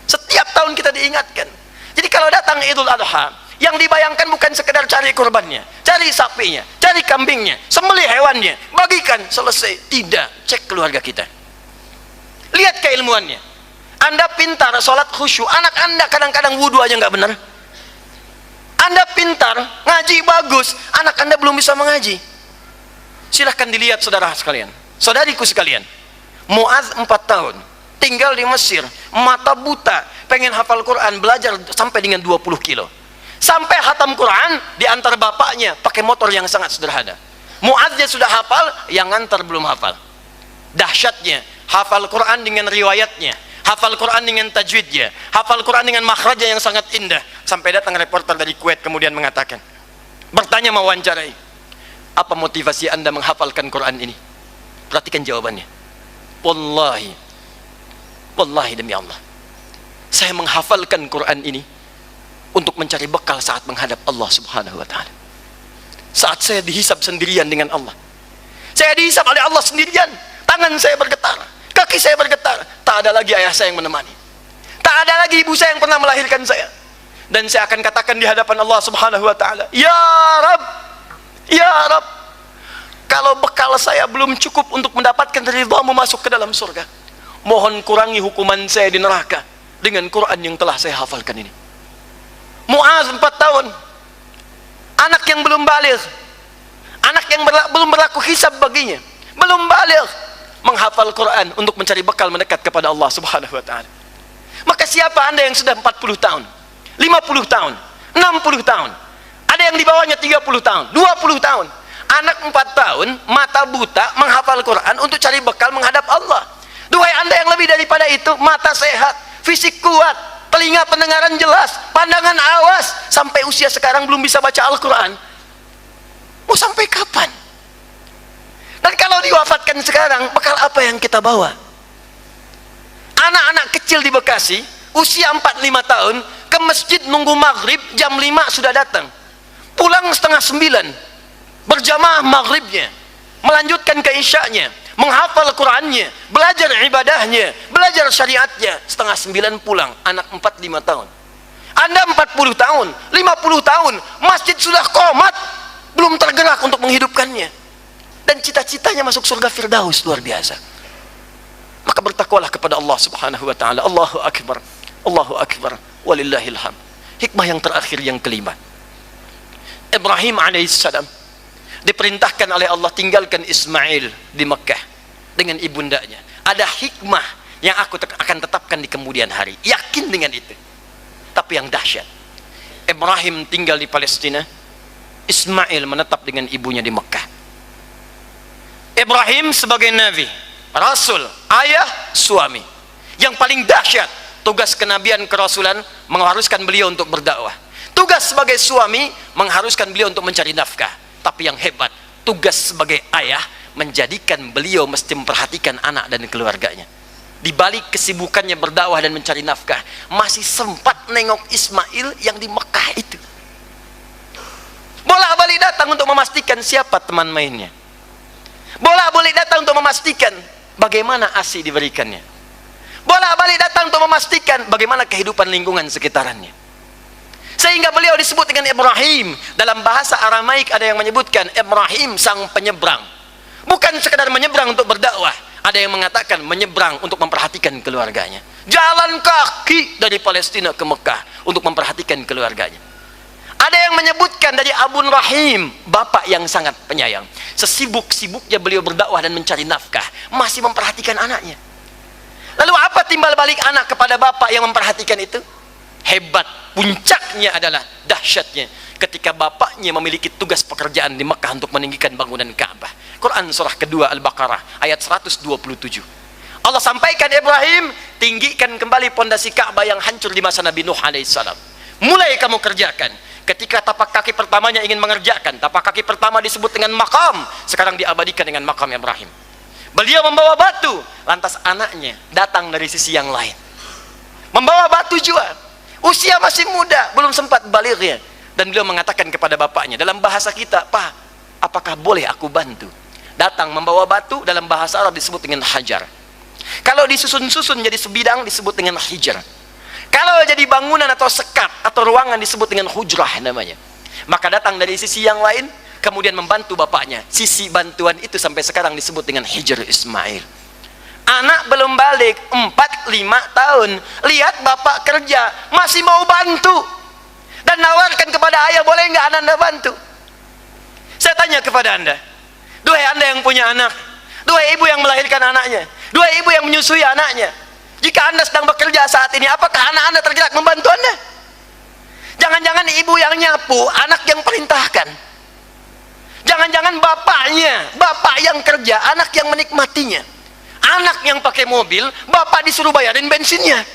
Setiap tahun kita diingatkan. Jadi kalau datang Idul Adha, yang dibayangkan bukan sekedar cari kurbannya, cari sapinya, cari kambingnya, sembelih hewannya, bagikan, selesai. Tidak, cek keluarga kita. Lihat keilmuannya. Anda pintar sholat khusyuk, anak Anda kadang-kadang wudhu aja nggak benar. Anda pintar ngaji bagus, anak Anda belum bisa mengaji. Silahkan dilihat saudara sekalian, saudariku sekalian. Muaz 4 tahun tinggal di Mesir, mata buta, pengen hafal Quran, belajar sampai dengan 20 kilo. Sampai hatam Quran diantar bapaknya pakai motor yang sangat sederhana. Muadznya sudah hafal, yang ngantar belum hafal. Dahsyatnya hafal Quran dengan riwayatnya, hafal Quran dengan tajwidnya, hafal Quran dengan makhrajnya yang sangat indah. Sampai datang reporter dari Kuwait kemudian mengatakan, bertanya, mewawancarai, apa motivasi Anda menghafalkan Quran ini? Perhatikan jawabannya. Wallahi, wallahi demi Allah, saya menghafalkan Quran ini untuk mencari bekal saat menghadap Allah Subhanahu wa Ta'ala. Saat saya dihisab sendirian dengan Allah, saya dihisab oleh Allah sendirian, tangan saya bergetar, kaki saya bergetar, tak ada lagi ayah saya yang menemani, tak ada lagi ibu saya yang pernah melahirkan saya, dan saya akan katakan di hadapan Allah Subhanahu wa Ta'ala, ya Rabb, ya Rabb, kalau bekal saya belum cukup untuk mendapatkan ridhamu masuk ke dalam surga, mohon kurangi hukuman saya di neraka dengan Quran yang telah saya hafalkan ini. Muaz 4 tahun, anak yang belum baligh, anak yang belum berlaku hisab baginya, belum baligh, menghafal Quran untuk mencari bekal mendekat kepada Allah Subhanahu wa Ta'ala. Maka siapa Anda yang sudah 40 tahun, 50 tahun, 60 tahun, ada yang di bawahnya 30 tahun, 20 tahun, anak 4 tahun mata buta menghafal Quran untuk cari bekal menghadap Allah. Duhai Anda yang lebih daripada itu, mata sehat, fisik kuat, telinga pendengaran jelas, pandangan awas, sampai usia sekarang belum bisa baca Al-Quran, mau sampai kapan? Dan kalau diwafatkan sekarang, bekal apa yang kita bawa? Anak-anak kecil di Bekasi, usia 4-5 tahun, ke masjid nunggu maghrib, jam 5 sudah datang, pulang setengah 9, berjamaah maghribnya, melanjutkan ke isyaknya, menghafal Qurannya, belajar ibadahnya, belajar syariatnya, setengah 9 pulang, anak 4-5 tahun. Anda 40 tahun, 50 tahun, masjid sudah qomat, belum tergerak untuk menghidupkannya, dan cita-citanya masuk surga Firdaus, luar biasa. Maka bertakwalah kepada Allah Subhanahu wa Ta'ala. Allahu Akbar, Allahu Akbar, walillahil hamd. Hikmah yang terakhir, yang kelima, Ibrahim alaihissalam diperintahkan oleh Allah tinggalkan Ismail di Mekah dengan ibundanya. Ada hikmah yang aku akan tetapkan di kemudian hari, yakin dengan itu. Tapi yang dahsyat, Ibrahim tinggal di Palestina, Ismail menetap dengan ibunya di Mekah. Ibrahim sebagai nabi, rasul, ayah, suami. Yang paling dahsyat, tugas kenabian kerasulan mengharuskan beliau untuk berdakwah. Tugas sebagai suami mengharuskan beliau untuk mencari nafkah. Tapi yang hebat, tugas sebagai ayah menjadikan beliau mesti memperhatikan anak dan keluarganya. Di balik kesibukannya berdakwah dan mencari nafkah, masih sempat nengok Ismail yang di Mekah itu. Bolak-balik datang untuk memastikan siapa teman mainnya, bolak-balik datang untuk memastikan bagaimana ASI diberikannya, bolak-balik datang untuk memastikan bagaimana kehidupan lingkungan sekitarannya. Sehingga beliau disebut dengan Ibrahim. Dalam bahasa Aramaik ada yang menyebutkan Ibrahim sang penyeberang. Bukan sekadar menyeberang untuk berdakwah, ada yang mengatakan menyeberang untuk memperhatikan keluarganya. Jalan kaki dari Palestina ke Mekah untuk memperhatikan keluarganya. Ada yang menyebutkan dari Abun Rahim, bapak yang sangat penyayang. Sesibuk-sibuknya beliau berdakwah dan mencari nafkah, masih memperhatikan anaknya. Lalu apa timbal balik anak kepada bapak yang memperhatikan itu? Hebat, puncaknya adalah dahsyatnya ketika bapaknya memiliki tugas pekerjaan di Mekah untuk meninggikan bangunan Ka'bah. Quran surah kedua Al-Baqarah ayat 127. Allah sampaikan, Ibrahim, tinggikan kembali pondasi Ka'bah yang hancur di masa Nabi Nuh alaihissalam. Mulai kamu kerjakan. Ketika tapak kaki pertamanya ingin mengerjakan, tapak kaki pertama disebut dengan makam, sekarang diabadikan dengan makam Ibrahim. Beliau membawa batu, lantas anaknya datang dari sisi yang lain, membawa batu juga. Usia masih muda, belum sempat balighnya, dan beliau mengatakan kepada bapaknya dalam bahasa kita, Pak, apakah boleh aku bantu? Datang membawa batu, dalam bahasa Arab disebut dengan hajar. Kalau disusun-susun jadi sebidang disebut dengan hijr. Kalau jadi bangunan atau sekat atau ruangan disebut dengan hujrah namanya. Maka datang dari sisi yang lain, kemudian membantu bapaknya. Sisi bantuan itu sampai sekarang disebut dengan hijr Ismail. Anak belum balik 4-5 tahun, lihat bapak kerja, masih mau bantu, dan nawarkan kepada ayah, boleh nggak anda bantu? Saya tanya kepada anda, duhai anda yang punya anak, duhai ibu yang melahirkan anaknya, duhai ibu yang menyusui anaknya, jika anda sedang bekerja saat ini, apakah anak anda tergerak membantu anda? Jangan-jangan ibu yang nyapu, anak yang perintahkan. Jangan-jangan bapak yang kerja, anak yang menikmatinya. Anak yang pakai mobil, bapak disuruh bayarin bensinnya.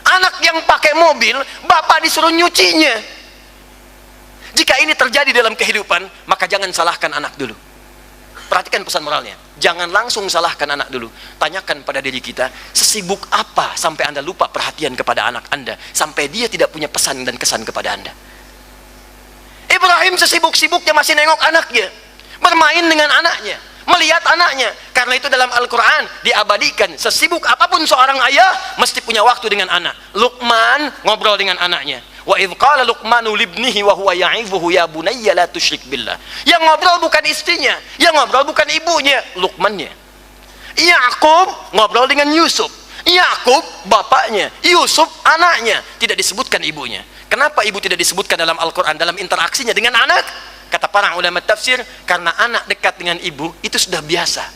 Anak yang pakai mobil, bapak disuruh nyucinya. Jika ini terjadi dalam kehidupan, maka jangan salahkan anak dulu. Perhatikan pesan moralnya. Jangan langsung salahkan anak dulu. Tanyakan pada diri kita, sesibuk apa sampai Anda lupa perhatian kepada anak Anda, sampai dia tidak punya pesan dan kesan kepada Anda. Ibrahim sesibuk-sibuknya masih nengok anaknya, bermain dengan anaknya, melihat anaknya. Karena itu dalam Al-Quran diabadikan, sesibuk apapun seorang ayah mesti punya waktu dengan anak. Luqman ngobrol dengan anaknya. Wa idh qala Luqmanu libnihi wa huwa ya'izuhu ya bunayya la tusyrik billah. Yang ngobrol bukan istrinya, yang ngobrol bukan ibunya, Luqmannya. Yakub ngobrol dengan Yusuf. Yakub bapaknya, Yusuf anaknya, tidak disebutkan ibunya. Kenapa ibu tidak disebutkan dalam Al-Quran dalam interaksinya dengan anak? Kata para ulama tafsir, karena anak dekat dengan ibu itu sudah biasa.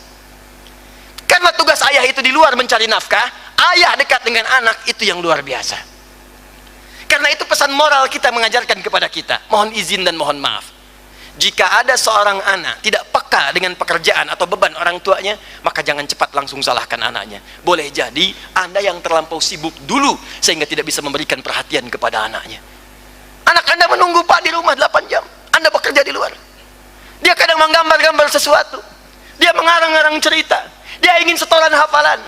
Karena tugas ayah itu di luar mencari nafkah, ayah dekat dengan anak itu yang luar biasa. Karena itu pesan moral kita mengajarkan kepada kita, mohon izin dan mohon maaf. Jika ada seorang anak tidak peka dengan pekerjaan atau beban orang tuanya, maka jangan cepat langsung salahkan anaknya. Boleh jadi Anda yang terlampau sibuk dulu sehingga tidak bisa memberikan perhatian kepada anaknya. Anak Anda menunggu Pak di rumah 8 jam, Anda bekerja di luar. Dia kadang menggambar-gambar sesuatu, dia mengarang-arang cerita, dia ingin setoran hafalan.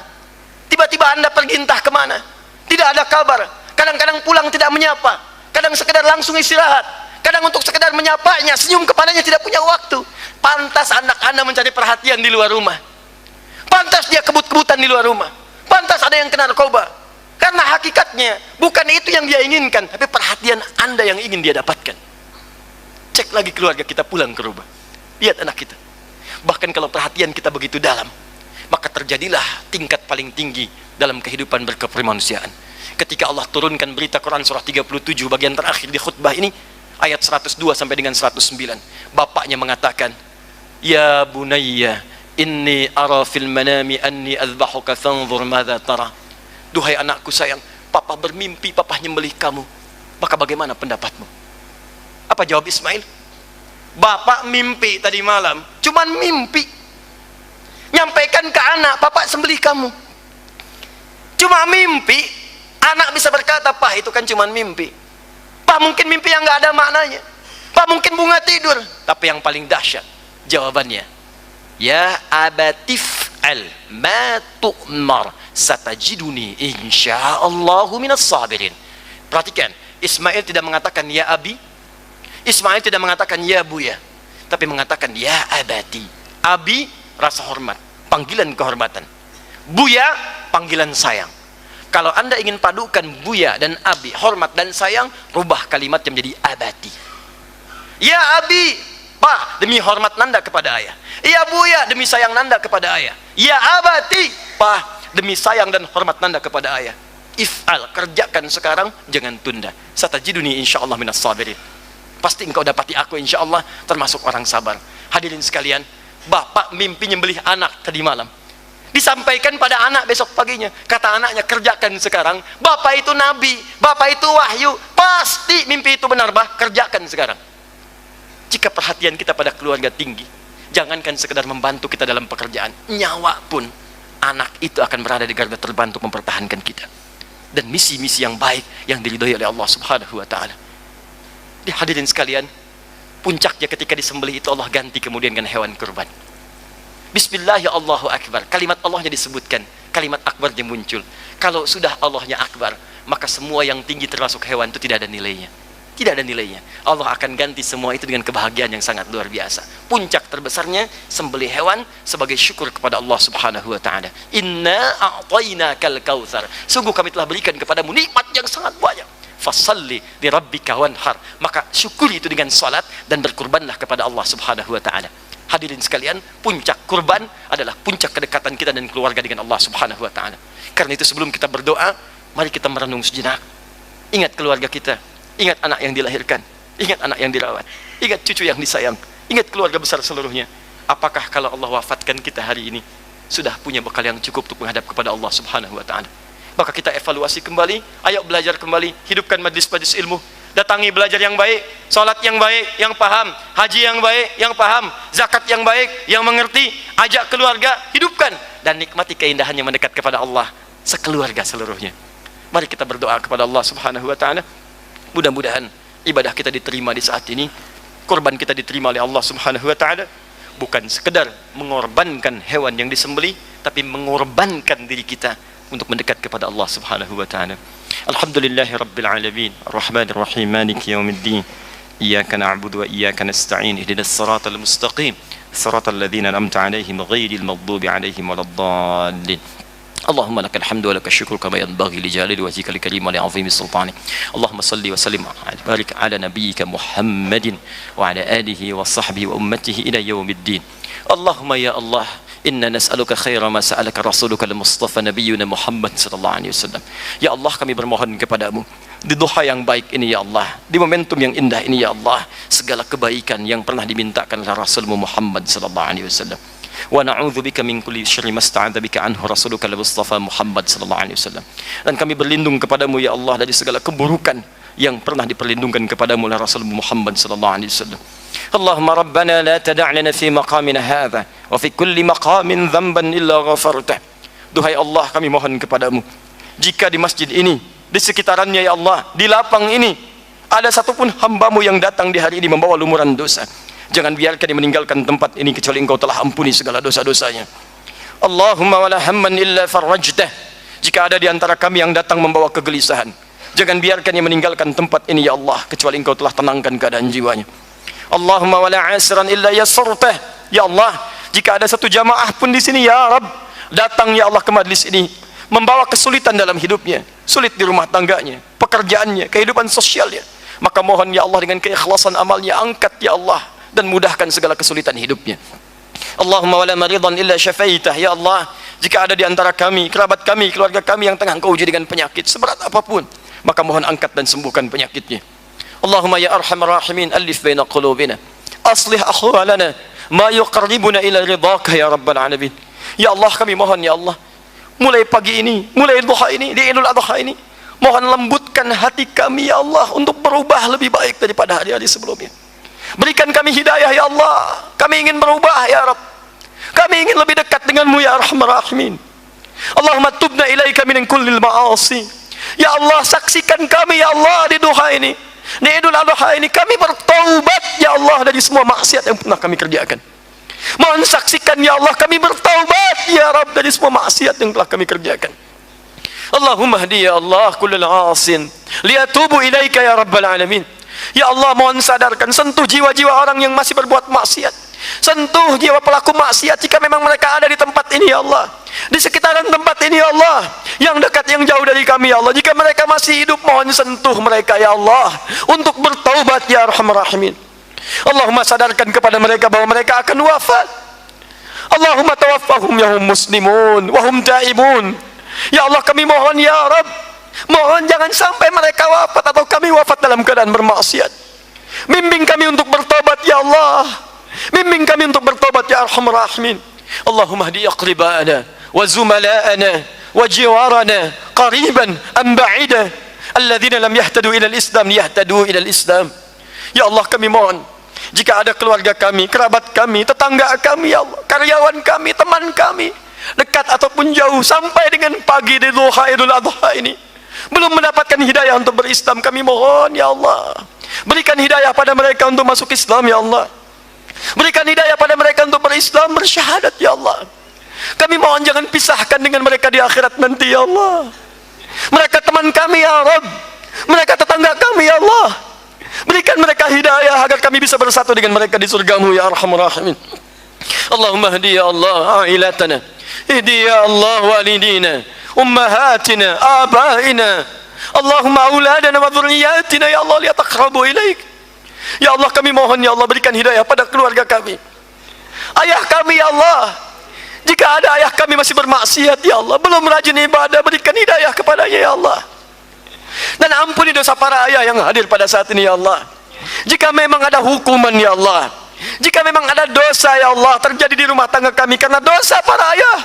Tiba-tiba Anda pergi entah kemana, tidak ada kabar. Kadang-kadang pulang tidak menyapa, kadang sekedar langsung istirahat, kadang untuk sekedar menyapanya, senyum kepadanya tidak punya waktu. Pantas anak Anda mencari perhatian di luar rumah. Pantas dia kebut-kebutan di luar rumah. Pantas ada yang kena narkoba. Karena hakikatnya bukan itu yang dia inginkan, tapi perhatian Anda yang ingin dia dapatkan. Cek lagi keluarga kita pulang ke rumah, lihat anak kita. Bahkan kalau perhatian kita begitu dalam, maka terjadilah tingkat paling tinggi dalam kehidupan berkemanusiaan. Ketika Allah turunkan berita Quran surah 37 bagian terakhir di khutbah ini, ayat 102 sampai dengan 109, bapaknya mengatakan, ya bunayya inni ara fil manami anni azbahuka fanzur madza tara. Duhai anakku sayang, papa bermimpi papa nyembelih kamu, maka bagaimana pendapatmu? Apa jawab Ismail? Bapak mimpi tadi malam, cuman mimpi, nyampaikan ke anak papa sembelih kamu, cuma mimpi. Anak bisa berkata, Pak itu kan cuma mimpi. Pak mungkin mimpi yang gak ada maknanya. Pak mungkin bunga tidur. Tapi yang paling dahsyat jawabannya, ya abatif al ma tu'mar satajiduni insyaallahu minas sabirin. Perhatikan, Ismail tidak mengatakan ya abi, Ismail tidak mengatakan ya buya, tapi mengatakan ya abati. Abi rasa hormat, panggilan kehormatan. Buya panggilan sayang. Kalau Anda ingin padukan buya dan abi, hormat dan sayang, rubah kalimatnya menjadi abati. Ya abi, Pak, demi hormat Nanda kepada ayah. Ya buya, demi sayang Nanda kepada ayah. Ya abati, Pak, demi sayang dan hormat Nanda kepada ayah. If'al, kerjakan sekarang, jangan tunda. Satajiduni insyaallah minas sabirin. Pasti engkau dapati aku insyaallah termasuk orang sabar. Hadirin sekalian, bapak mimpi nyembelih anak tadi malam. Disampaikan pada anak besok paginya. Kata anaknya, kerjakan sekarang. Bapak itu nabi, bapak itu wahyu, pasti mimpi itu benar, bah, kerjakan sekarang. Jika perhatian kita pada keluarga tinggi, jangankan sekedar membantu kita dalam pekerjaan, nyawa pun anak itu akan berada di garda terdepan untuk mempertahankan kita dan misi-misi yang baik yang diridhoi oleh Allah Subhanahu wa taala. Hadirin sekalian, puncaknya ketika disembelih itu Allah ganti kemudian dengan hewan kurban. Bismillah ya Allahu Akbar, kalimat Allahnya disebutkan, kalimat akbarnya muncul. Kalau sudah Allahnya akbar, maka semua yang tinggi termasuk hewan itu tidak ada nilainya. Tidak ada nilainya. Allah akan ganti semua itu dengan kebahagiaan yang sangat luar biasa. Puncak terbesarnya sembelih hewan sebagai syukur kepada Allah Subhanahu wa taala. Inna a'tainakal kautsar. Sungguh kami telah berikan kepadamu nikmat yang sangat banyak. Fasalli li rabbika wanhar. Maka syukuri itu dengan salat dan berkurbanlah kepada Allah Subhanahu wa taala. Hadirin sekalian, puncak kurban adalah puncak kedekatan kita dan keluarga dengan Allah Subhanahu wa taala. Karena itu sebelum kita berdoa, mari kita merenung sejenak. Ingat keluarga kita, ingat anak yang dilahirkan, ingat anak yang dirawat, ingat cucu yang disayang, ingat keluarga besar seluruhnya. Apakah kalau Allah wafatkan kita hari ini sudah punya bekal yang cukup untuk menghadap kepada Allah Subhanahu wa taala? Maka kita evaluasi kembali, ayo belajar kembali, hidupkan majlis-majlis ilmu, Datangi belajar yang baik, salat yang baik, yang paham, haji yang baik, yang paham, zakat yang baik, yang mengerti, ajak keluarga, hidupkan dan nikmati keindahannya mendekat kepada Allah sekeluarga seluruhnya. Mari kita berdoa kepada Allah Subhanahu wa taala. Mudah-mudahan ibadah kita diterima di saat ini, korban kita diterima oleh Allah Subhanahu wa taala, bukan sekedar mengorbankan hewan yang disembelih, tapi mengorbankan diri kita untuk mendekat kepada Allah Subhanahu wa taala. Alhamdulillahi rabbil alamin, arrahmanir rahim, maliki yaumiddin. Iyyaka na'budu wa iyyaka nasta'in. Ihdinas siratal mustaqim, siratal ladzina an'amta 'alaihim ghairil maghdubi 'alaihim waladdallin. اللهم لك الحمد ولك الشكر كما ينبغي لجلال وجهك الكريم ولعظيم سلطانك. اللهم صل وسلم وبارك على نبيك محمد وعلى آله وصحبه وأمته إلى يوم الدين. اللهم يا الله إنا نسألك خير ما سألك رسولك المصطفى نبينا محمد صلى الله عليه وسلم. Ya Allah, kami bermohon kepadamu di duha yang baik ini ya Allah, di momentum yang indah ini ya Allah, segala kebaikan yang pernah dimintakan oleh Rasulmu Muhammad sallallahu alaihi wasallam. Wa na'udzubika min kulli syarri masta'adza bika anhu rasuluka al-mustafa Muhammad sallallahu alaihi wasallam. Dan kami berlindung kepadamu ya Allah dari segala keburukan yang pernah diperlindungkan kepadamu oleh Rasulmu Muhammad sallallahu alaihi wasallam. Allahumma rabbana la tada' lana fi maqamina hadha wa fi kulli maqamin dhanban illa ghafartah. Duhai Allah, kami mohon kepadamu, jika di masjid ini, di sekitarannya ya Allah, di lapang ini ada satupun hambamu yang datang di hari ini membawa lumuran dosa, jangan biarkan dia meninggalkan tempat ini kecuali engkau telah ampuni segala dosa-dosanya. Allahumma wala hamman illa farajtah. Jika ada di antara kami yang datang membawa kegelisahan, jangan biarkan dia meninggalkan tempat ini ya Allah kecuali engkau telah tenangkan keadaan jiwanya. Allahumma wala asran illa yassartah. Ya Allah, jika ada satu jamaah pun di sini ya Rabb, datang ya Allah ke majlis ini membawa kesulitan dalam hidupnya, sulit di rumah tangganya, pekerjaannya, kehidupan sosialnya, maka mohon ya Allah dengan keikhlasan amalnya angkat ya Allah dan mudahkan segala kesulitan hidupnya. Allahumma wala maridan illa syafaitah. Ya Allah, jika ada di antara kami, kerabat kami, keluarga kami yang tengah engkau uji dengan penyakit seberat apapun, maka mohon angkat dan sembuhkan penyakitnya. Allahumma ya arhamar rahimin, alif baina qulubina, aslih ahwalana ma yuqarribuna ila ridhaka ya rabbal alamin. Ya Allah, kami mohon ya Allah, mulai pagi ini, mulai duha ini, di Idul Adha ini, mohon lembutkan hati kami ya Allah untuk berubah lebih baik daripada hari-hari sebelumnya. Berikan kami hidayah ya Allah, kami ingin berubah ya Rabb, kami ingin lebih dekat denganmu ya arhamar rahimin. Allahumma tubna ilaika min kullil ma'asi. Ya Allah, saksikan kami ya Allah di duha ini, di Idul Adha ini, kami bertaubat ya Allah dari semua maksiat yang pernah kami kerjakan. Mohon saksikan ya Allah, kami bertaubat ya Rabb dari semua maksiat yang telah kami kerjakan. Allahumma hdi ya Allah kullal asin liyatubu ilaika ya rabbal alamin. Ya Allah, mohon sadarkan, sentuh jiwa-jiwa orang yang masih berbuat maksiat, sentuh jiwa pelaku maksiat jika memang mereka ada di tempat ini ya Allah, di sekitaran tempat ini ya Allah, yang dekat yang jauh dari kami ya Allah, jika mereka masih hidup mohon sentuh mereka ya Allah untuk bertaubat ya arhamar rahimin. Allahumma sadarkan kepada mereka bahwa mereka akan wafat. Allahumma tawaffahum ya hum muslimun wa hum taibun. Ya Allah, kami mohon ya Rabb, mohon jangan sampai mereka wafat atau kami wafat dalam keadaan bermaksiat. Bimbing kami untuk bertobat ya Allah, bimbing kami untuk bertobat ya arhamar rahimin. Allahumma hdi aqribana wa zumala'ana wa jiwarana qariban am ba'ida alladhina lam yahtadu ila al-islam yahtadu ila al-islam. Ya Allah, kami mohon, jika ada keluarga kami, kerabat kami, tetangga kami ya Allah, karyawan kami, teman kami, dekat ataupun jauh, sampai dengan pagi di duha Idul Adha ini belum mendapatkan hidayah untuk berislam, kami mohon ya Allah, berikan hidayah pada mereka untuk masuk Islam ya Allah, berikan hidayah pada mereka untuk berislam, bersyahadat ya Allah. Kami mohon jangan pisahkan dengan mereka di akhirat nanti ya Allah. Mereka teman kami ya Rabb, mereka tetangga kami ya Allah, berikan mereka hidayah agar kami bisa bersatu dengan mereka di surgamu ya arhamar rahimin. Allahumma hdi ya Allah ailatana, ihdi ya Allah walidina, ummahatina, abaina, Allahumma auladana wa dhurriyyatina ya Allah liyataqrabu ilaik. Ya Allah, kami mohon ya Allah, berikan hidayah pada keluarga kami, ayah kami ya Allah, jika ada ayah kami masih bermaksiat ya Allah, belum rajin ibadah, berikan hidayah kepadanya ya Allah. Dan ampuni dosa para ayah yang hadir pada saat ini ya Allah. Jika memang ada hukuman ya Allah, jika memang ada dosa ya Allah terjadi di rumah tangga kami karena dosa para ayah,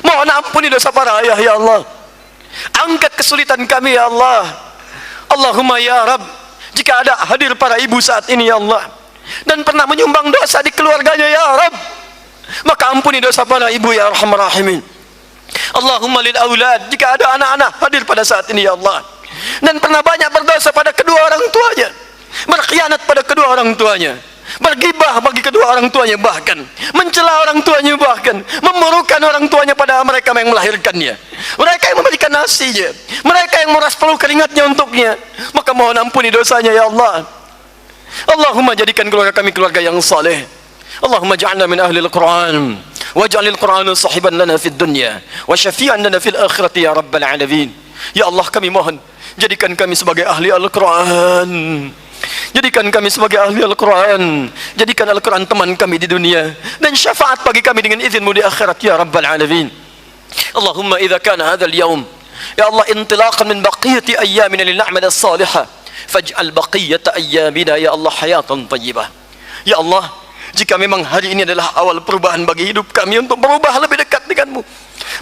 mohon ampuni dosa para ayah ya Allah. Angkat kesulitan kami ya Allah. Allahumma ya Rabb, jika ada hadir para ibu saat ini ya Allah, dan pernah menyumbang dosa di keluarganya ya Rabb, maka ampuni dosa para ibu ya Arhamar Rahimin. Allahumma lil aulad, jika ada anak-anak hadir pada saat ini ya Allah, dan pernah banyak berdosa pada kedua orang tuanya, berkhianat pada kedua orang tuanya, bergibah bagi kedua orang tuanya, bahkan mencela orang tuanya, bahkan memurukan orang tuanya pada mereka yang melahirkannya, mereka yang memberikan nasinya, mereka yang meras peluh keringatnya untuknya, maka mohon ampuni dosanya ya Allah. Allahumma jadikan keluarga kami keluarga yang saleh. Allahumma ja'alna min ahli al-Quran waj'alil Qur'ana sahiban lana fid dunya wa syafi'an lana fil akhirati ya rabbal alamin. Ya Allah, kami mohon jadikan kami sebagai ahli Al-Quran, jadikan kami sebagai ahli Al-Quran, jadikan Al-Quran teman kami di dunia dan syafaat bagi kami dengan izinmu di akhirat ya rabbal alamin. Allahumma idza kana hadzal yaum ya Allah intilaqan min baqiyati ayyamina lil a'mal as-salihah faj'al baqiyata ayyamina ya Allah hayatan thayyibah. Ya Allah, jika memang hari ini adalah awal perubahan bagi hidup kami untuk berubah lebih dekat denganmu,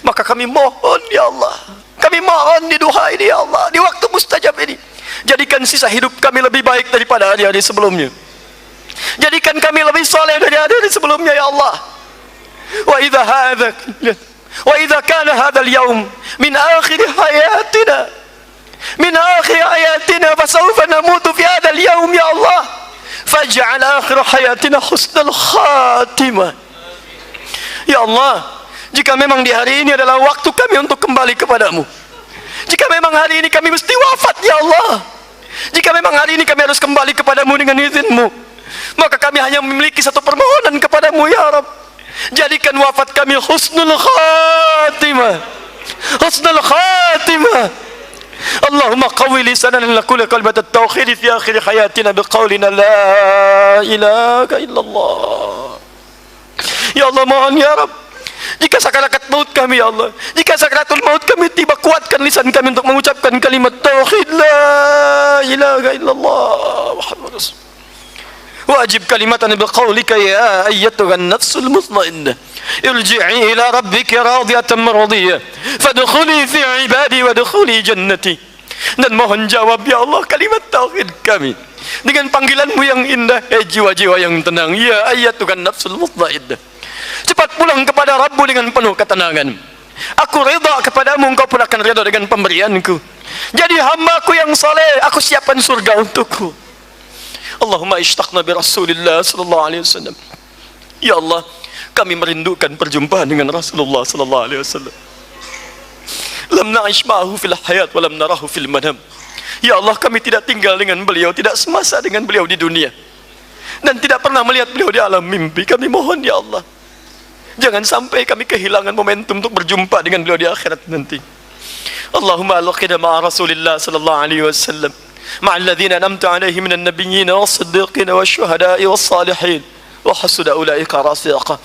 maka kami mohon ya Allah, kami mohon di duha ini ya Allah, di waktu mustajab ini, jadikan sisa hidup kami lebih baik daripada hari-hari sebelumnya, jadikan kami lebih soleh dari hari-hari sebelumnya ya Allah. Wa idza kana hadzal yaum min akhir hayatina fasawfa namutu fi hadzal yaum ya Allah, faj'al akhir hayatina husnul khatimah. Ya Allah, jika memang di hari ini adalah waktu kami untuk kembali kepadamu, jika memang hari ini kami mesti wafat ya Allah, jika memang hari ini kami harus kembali kepadamu dengan izinmu, maka kami hanya memiliki satu permohonan kepadamu ya Rabb, jadikan wafat kami husnul khatimah, husnul khatimah. Allahumma qawwi lisanana naqulu kalimat at-tauhid fi akhir hayatina biqaulina la ilaha illallah. Ya Allah, mohon ya Rabb, jika sakaratul maut kami ya Allah, jika sakaratul maut kami tiba, kuatkan lisan kami untuk mengucapkan kalimat tauhid la ilaha illallah Muhammad Rasul. Wajib kalimatan biqaulika ya ayyatuhan nafsul mutmainnah irji'i ila rabbika radiyatan maradiyah fadkhuli fi ibadi wadkhuli jannati. Dan mohon jawab ya Allah kalimat tauhid kami dengan panggilanmu yang indah, jiwa-jiwa yang tenang, ya ayyatuhan nafsul mutmainnah, cepat pulang kepada Rabbu dengan penuh ketenangan. Aku rida kepadamu, engkau pun akan rida dengan pemberianku. Jadi hambaku yang saleh, aku siapkan surga untukku. Allahumma ishtaqna bi Rasulillah sallallahu alaihi wasallam. Ya Allah, kami merindukan perjumpaan dengan Rasulullah sallallahu alaihi wasallam. Lam na'ish ma'ahu fil hayat wa lam narahu fil manam. Ya Allah, kami tidak tinggal dengan beliau, tidak semasa dengan beliau di dunia, dan tidak pernah melihat beliau di alam mimpi. Kami mohon ya Allah, jangan sampai kami kehilangan momentum untuk berjumpa dengan beliau di akhirat nanti. Allahumma alqina ma'a Rasulillah sallallahu alaihi wasallam مع الذين أنعمت عليهم من النبيين والصديقين والشهداء والصالحين وحسن أولئك رفيقا.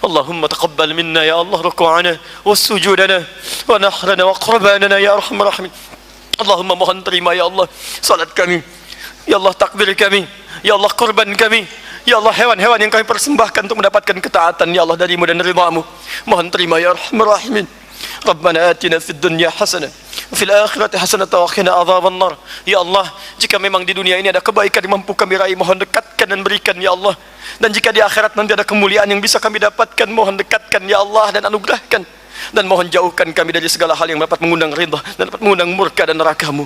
اللهم تقبل منا يا الله ركوعنا وسجودنا ونحرنا وقرباننا يا أرحم الراحمين. اللهم mohon terima ya Allah salat kami, ya Allah takbir kami, ya Allah korban kami, ya Allah hewan-hewan yang kami persembahkan untuk mendapatkan ketaatan ya Allah darimu dan ridhamu. Mohon terima ya Arhamar Rahimin. Rabbana atina fid dunya hasanah wa fil akhirati hasanah wa qina adzaban nar. Ya Allah, jika memang di dunia ini ada kebaikan yang mampu kami raih, mohon dekatkan dan berikan ya Allah. Dan jika di akhirat nanti ada kemuliaan yang bisa kami dapatkan, mohon dekatkan ya Allah dan anugerahkan. Dan mohon jauhkan kami dari segala hal yang dapat mengundang ridha dan dapat mengundang murka dan neraka-Mu.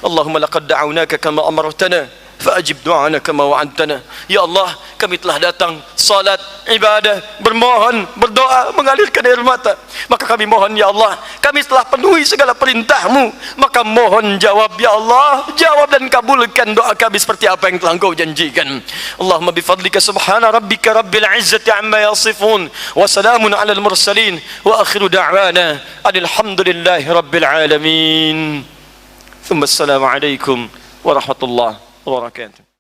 Allahumma laqad da'awnaka kama amartana fa'ajib du'ana kama wa'adtana. Ya Allah, kami telah datang salat, ibadah, bermohon, berdoa, mengalirkan air mata, maka kami mohon ya Allah, kami telah penuhi segala perintah-Mu, maka mohon jawab ya Allah, jawab dan kabulkan doa kami seperti apa yang telah Engkau janjikan. Allahumma bifadlika subhana rabbika rabbil izzati amma yasifun wa salamun alal mursalin wa akhiru da'wana alhamdulillahi rabbil alamin. Thumma assalamu alaikum warahmatullahi wabarakatuh.